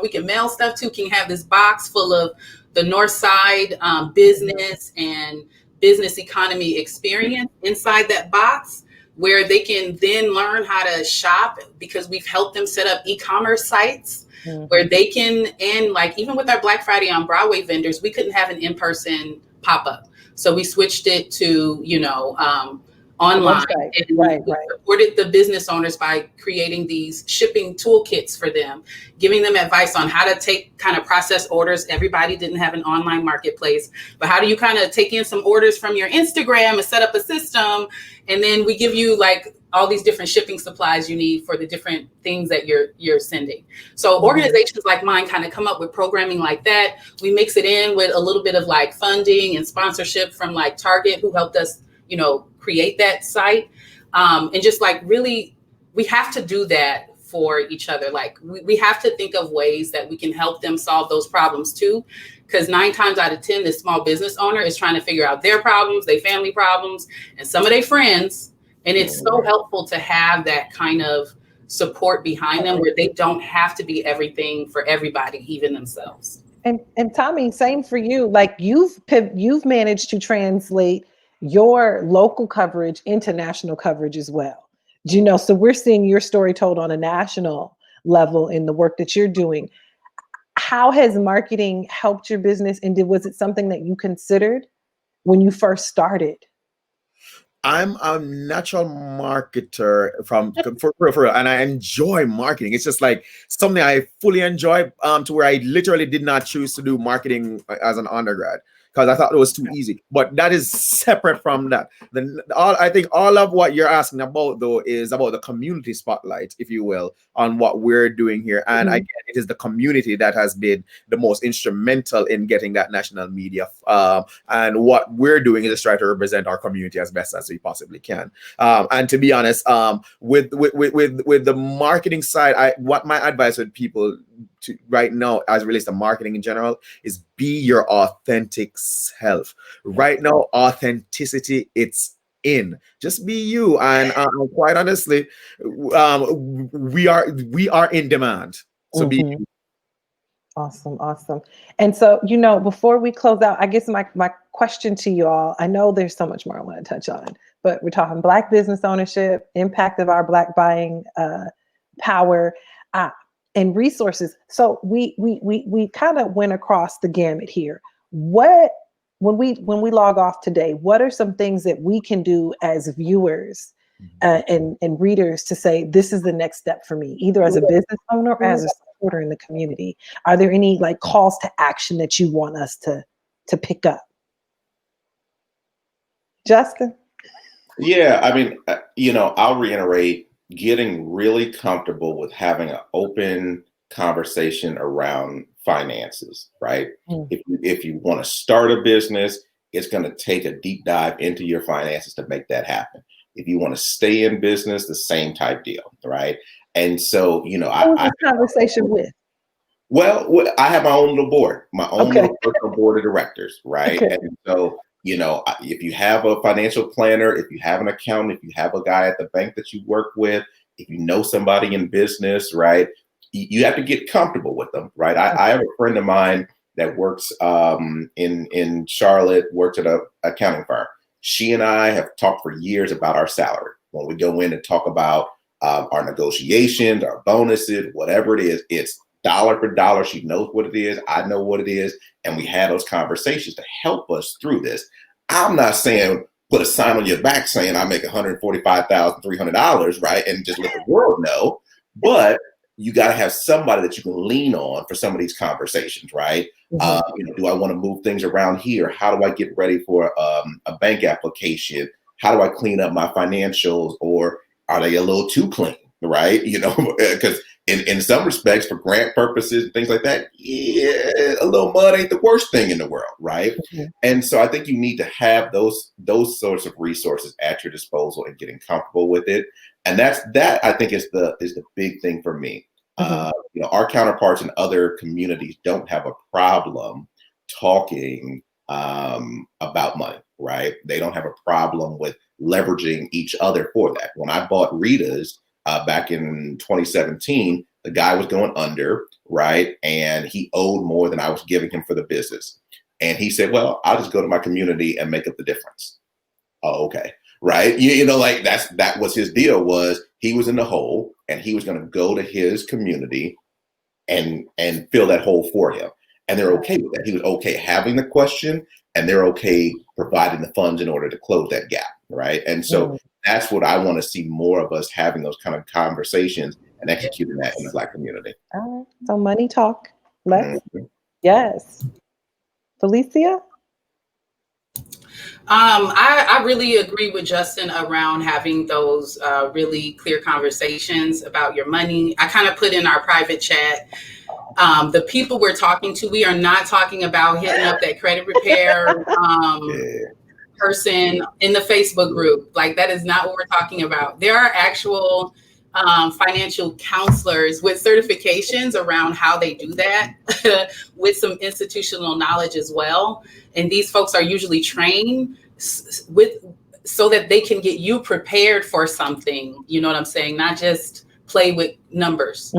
we can mail stuff to, can have this box full of the Northside business and business economy experience inside that box, where they can then learn how to shop, because we've helped them set up e-commerce sites. Mm-hmm. Where they can, and even with our Black Friday on Broadway vendors, we couldn't have an in-person pop-up. So we switched it to, online. And we supported the business owners by creating these shipping toolkits for them, giving them advice on how to process orders. Everybody didn't have an online marketplace, but how do you take in some orders from your Instagram and set up a system? And then we give you all these different shipping supplies you need for the different things that you're sending. So organizations like mine kind of come up with programming like that. We mix it in with a little bit of like funding and sponsorship from like Target, who helped us, you know, create that site. And just like really, we have to do that for each other. Like we have to think of ways that we can help them solve those problems too. Because 9 times out of 10, this small business owner is trying to figure out their problems, their family problems, and some of their friends. And it's so helpful to have that kind of support behind them where they don't have to be everything for everybody, even themselves. And Tomme, same for you. Like you've managed to translate your local coverage into national coverage as well. You know, so we're seeing your story told on a national level in the work that you're doing. How has marketing helped your business? And was it something that you considered when you first started? I'm a natural marketer for real, and I enjoy marketing. It's just like something I fully enjoy, to where I literally did not choose to do marketing as an undergrad because I thought it was too easy. But that is separate from that. I think all of what you're asking about, though, is about the community spotlight, if you will, on what we're doing here. And again, it is the community that has been the most instrumental in getting that national media. And what we're doing is just try to represent our community as best as we possibly can. And to be honest, with the marketing side, what my advice with people right now, as it relates to marketing in general, is be your authentic self. Right now, authenticity, it's in. Just be you. And quite honestly, we are in demand. So be you. Awesome. And so, you know, before we close out, I guess my question to you all, I know there's so much more I want to touch on, but we're talking Black business ownership, impact of our Black buying power, and resources. So we kind of went across the gamut here. When we log off today, what are some things that we can do as viewers and readers to say, this is the next step for me, either as a business owner or as a supporter in the community? Are there any like calls to action that you want us to pick up? Justin? Yeah, I mean, you know, I'll reiterate, getting really comfortable with having an open conversation around finances, right? If you want to start a business, it's going to take a deep dive into your finances to make that happen. If you want to stay in business, the same type deal, right? And so, you know, I conversation with. Well, I have my own little board, my own little personal board of directors, right? Okay. And so, you know, if you have a financial planner, if you have an accountant, if you have a guy at the bank that you work with, if you know somebody in business, right, you have to get comfortable with them, right? I have a friend of mine that works in Charlotte, works at an accounting firm. She and I have talked for years about our salary. When we go in and talk about our negotiations, our bonuses, whatever it is, it's dollar for dollar. She knows what it is. I know what it is. And we had those conversations to help us through this. I'm not saying put a sign on your back saying I make $145,300, right? And just let the world know. But you got to have somebody that you can lean on for some of these conversations, right? You know, do I want to move things around here? How do I get ready for a bank application? How do I clean up my financials? Or are they a little too clean, right? You know, because in some respects, for grant purposes and things like that, yeah, a little mud ain't the worst thing in the world, right? And so I think you need to have those sorts of resources at your disposal and getting comfortable with it. And that I think is the big thing for me. You know, our counterparts in other communities don't have a problem talking about money, right? They don't have a problem with leveraging each other for that. When I bought Rita's back in 2017, the guy was going under, right? And he owed more than I was giving him for the business. And he said, well, I'll just go to my community and make up the difference. Oh, okay. Right. You know, like that was his deal. Was he was in the hole and he was going to go to his community and fill that hole for him. And they're okay with that. He was okay having the question and they're okay providing the funds in order to close that gap. Right. And so that's what I want to see more of, us having those kind of conversations and executing that in the Black community. All right. So money talk. Let's. Yes. Felicia? I really agree with Justin around having those really clear conversations about your money. I kind of put in our private chat, the people we're talking to, we are not talking about hitting up that credit repair person in the Facebook group. Like, that is not what we're talking about. There are actual financial counselors with certifications around how they do that with some institutional knowledge as well. And these folks are usually trained so that they can get you prepared for something, you know what I'm saying? Not just play with numbers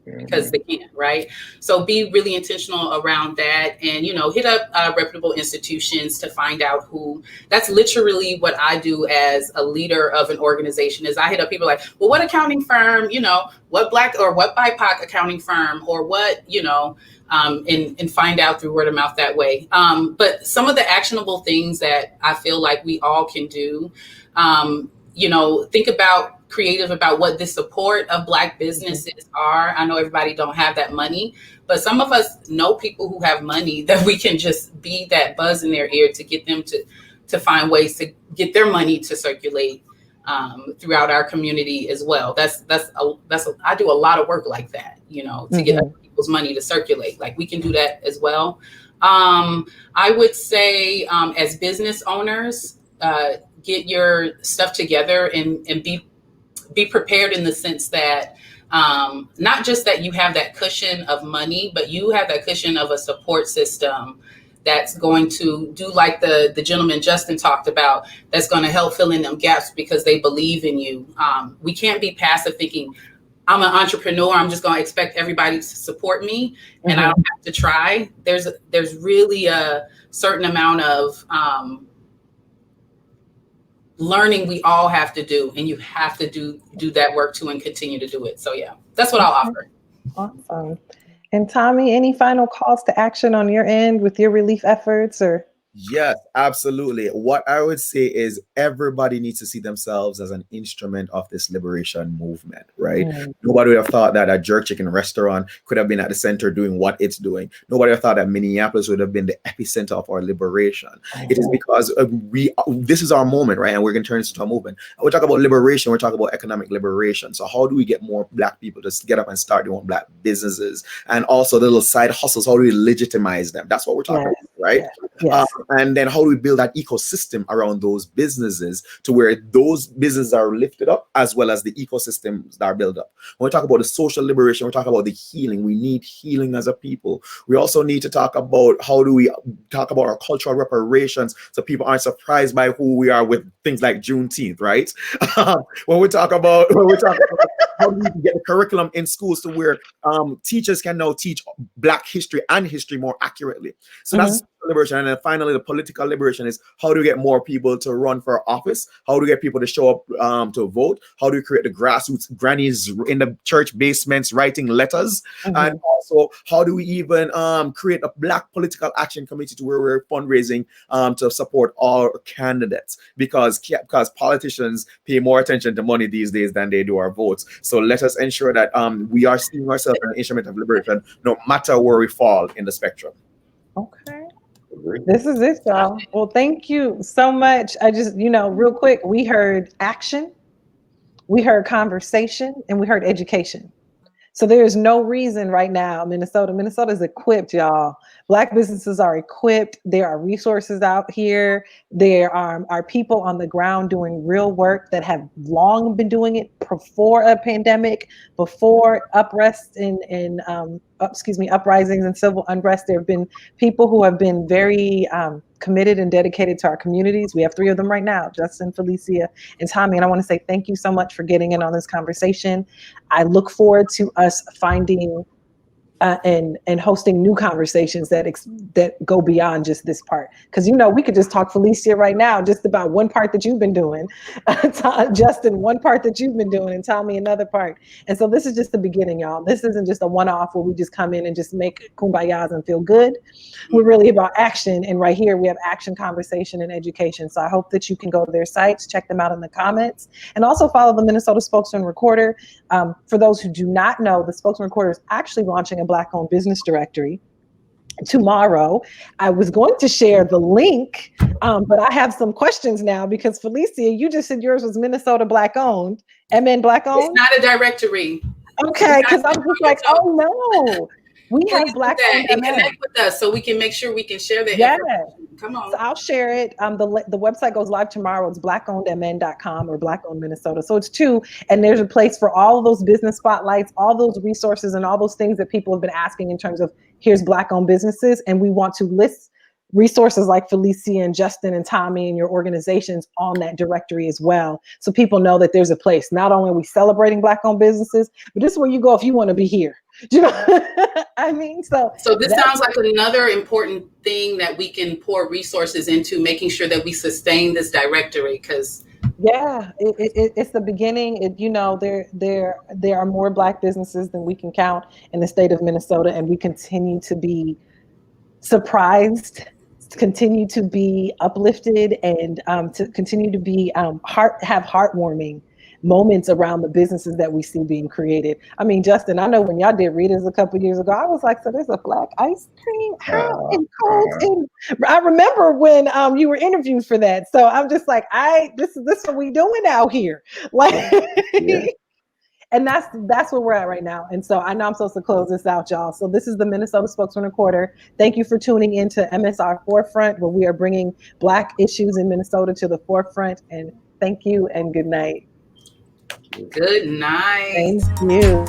because they can, right? So be really intentional around that, and hit up reputable institutions to find out who. That's literally what I do as a leader of an organization. Is I hit up people like, well, what accounting firm? What Black or what BIPOC accounting firm, or what and find out through word of mouth that way. But some of the actionable things that I feel like we all can do. Think creative about what the support of Black businesses are. I know everybody don't have that money, but some of us know people who have money that we can just be that buzz in their ear to get them to find ways to get their money to circulate throughout our community as well. I do a lot of work like that, to get other people's money to circulate. Like, we can do that as well. I would say as business owners, get your stuff together and be prepared in the sense that not just that you have that cushion of money, but you have that cushion of a support system that's going to do like the gentleman Justin talked about, that's going to help fill in them gaps because they believe in you. We can't be passive thinking, I'm an entrepreneur, I'm just going to expect everybody to support me and I don't have to try. There's really a certain amount of learning we all have to do, and you have to do that work too and continue to do it. So yeah, that's what I'll offer. Awesome. And Tomme, any final calls to action on your end with your relief efforts? Or Yes, absolutely. What I would say is everybody needs to see themselves as an instrument of this liberation movement, right? Nobody would have thought that a jerk chicken restaurant could have been at the center doing what it's doing. Nobody would have thought that Minneapolis would have been the epicenter of our liberation. It is because this is our moment, right? And we're going to turn this into a movement. And we talk about liberation, we're talking about economic liberation. So how do we get more Black people to get up and start their own Black businesses? And also the little side hustles, how do we legitimize them? That's what we're talking about, right? Yes. And then how do we build that ecosystem around those businesses to where those businesses are lifted up as well as the ecosystems that are built up? When we talk about the social liberation, we talk about the healing. We need healing as a people. We also need to talk about how do we talk about our cultural reparations so people aren't surprised by who we are with things like Juneteenth, right? When we talk about how do we get the curriculum in schools to where teachers can now teach Black history and history more accurately. So that's liberation. And then finally, the political liberation is how do we get more people to run for office? How do we get people to show up to vote? How do we create the grassroots grannies in the church basements writing letters? And also, how do we even create a Black political action committee to where we're fundraising to support all candidates? Because politicians pay more attention to money these days than they do our votes. So let us ensure that we are seeing ourselves as an instrument of liberation, no matter where we fall in the spectrum. Okay. This is it, y'all. Well, thank you so much. I just, real quick, we heard action, we heard conversation, and we heard education. So there is no reason right now, Minnesota is equipped, y'all. Black businesses are equipped. There are resources out here. There are people on the ground doing real work that have long been doing it before a pandemic, before uprisings and civil unrest. There have been people who have been very committed and dedicated to our communities. We have 3 of them right now, Justin, Felicia, and Tomme. And I want to say thank you so much for getting in on this conversation. I look forward to us finding and hosting new conversations that go beyond just this part. Because we could just talk, Felicia, right now, just about one part that you've been doing, Justin, one part that you've been doing, and Tomme another part. And so this is just the beginning, y'all. This isn't just a one-off where we just come in and just make kumbayas and feel good. We're really about action, and right here we have action, conversation, and education. So I hope that you can go to their sites, check them out in the comments, and also follow the Minnesota Spokesman-Recorder. For those who do not know, the Spokesman-Recorder is actually launching a Black-owned business directory. tomorrow. I was going to share the link, but I have some questions now because Felicia, you just said yours was Minnesota Black owned, MN Black owned. It's not a directory. Okay, because I'm just like, oh no, we have Please Black do that owned and MN. connect with us so we can make sure we can share that Yeah. information. Come on. So I'll share it. The website goes live tomorrow. It's blackownedmn.com or Black Owned Minnesota. So it's two, and there's a place for all of those business spotlights, all those resources, and all those things that people have been asking in terms of here's Black owned businesses, and we want to list resources like Felicia and Justin and Tomme and your organizations on that directory as well, so people know that there's a place. Not only are we celebrating Black owned businesses, but this is where you go if you want to be here. You know, I mean, so this sounds like another important thing that we can pour resources into, making sure that we sustain this directory. Because it's the beginning. You know, there are more Black businesses than we can count in the state of Minnesota, and we continue to be surprised, continue to be uplifted, and to continue to be have heartwarming moments around the businesses that we see being created. I mean, Justin, I know when y'all did Rita's a couple years ago, I was like, so there's a Black ice cream? How in cold? I remember when you were interviewed for that. So I'm just like, this is what we doing out here. Like, yeah. And that's where we're at right now. And so I know I'm supposed to close this out, y'all. So this is the Minnesota Spokesman-Recorder. Thank you for tuning into MSR Forefront, where we are bringing Black issues in Minnesota to the forefront. And thank you and good night. Good night. Thank you.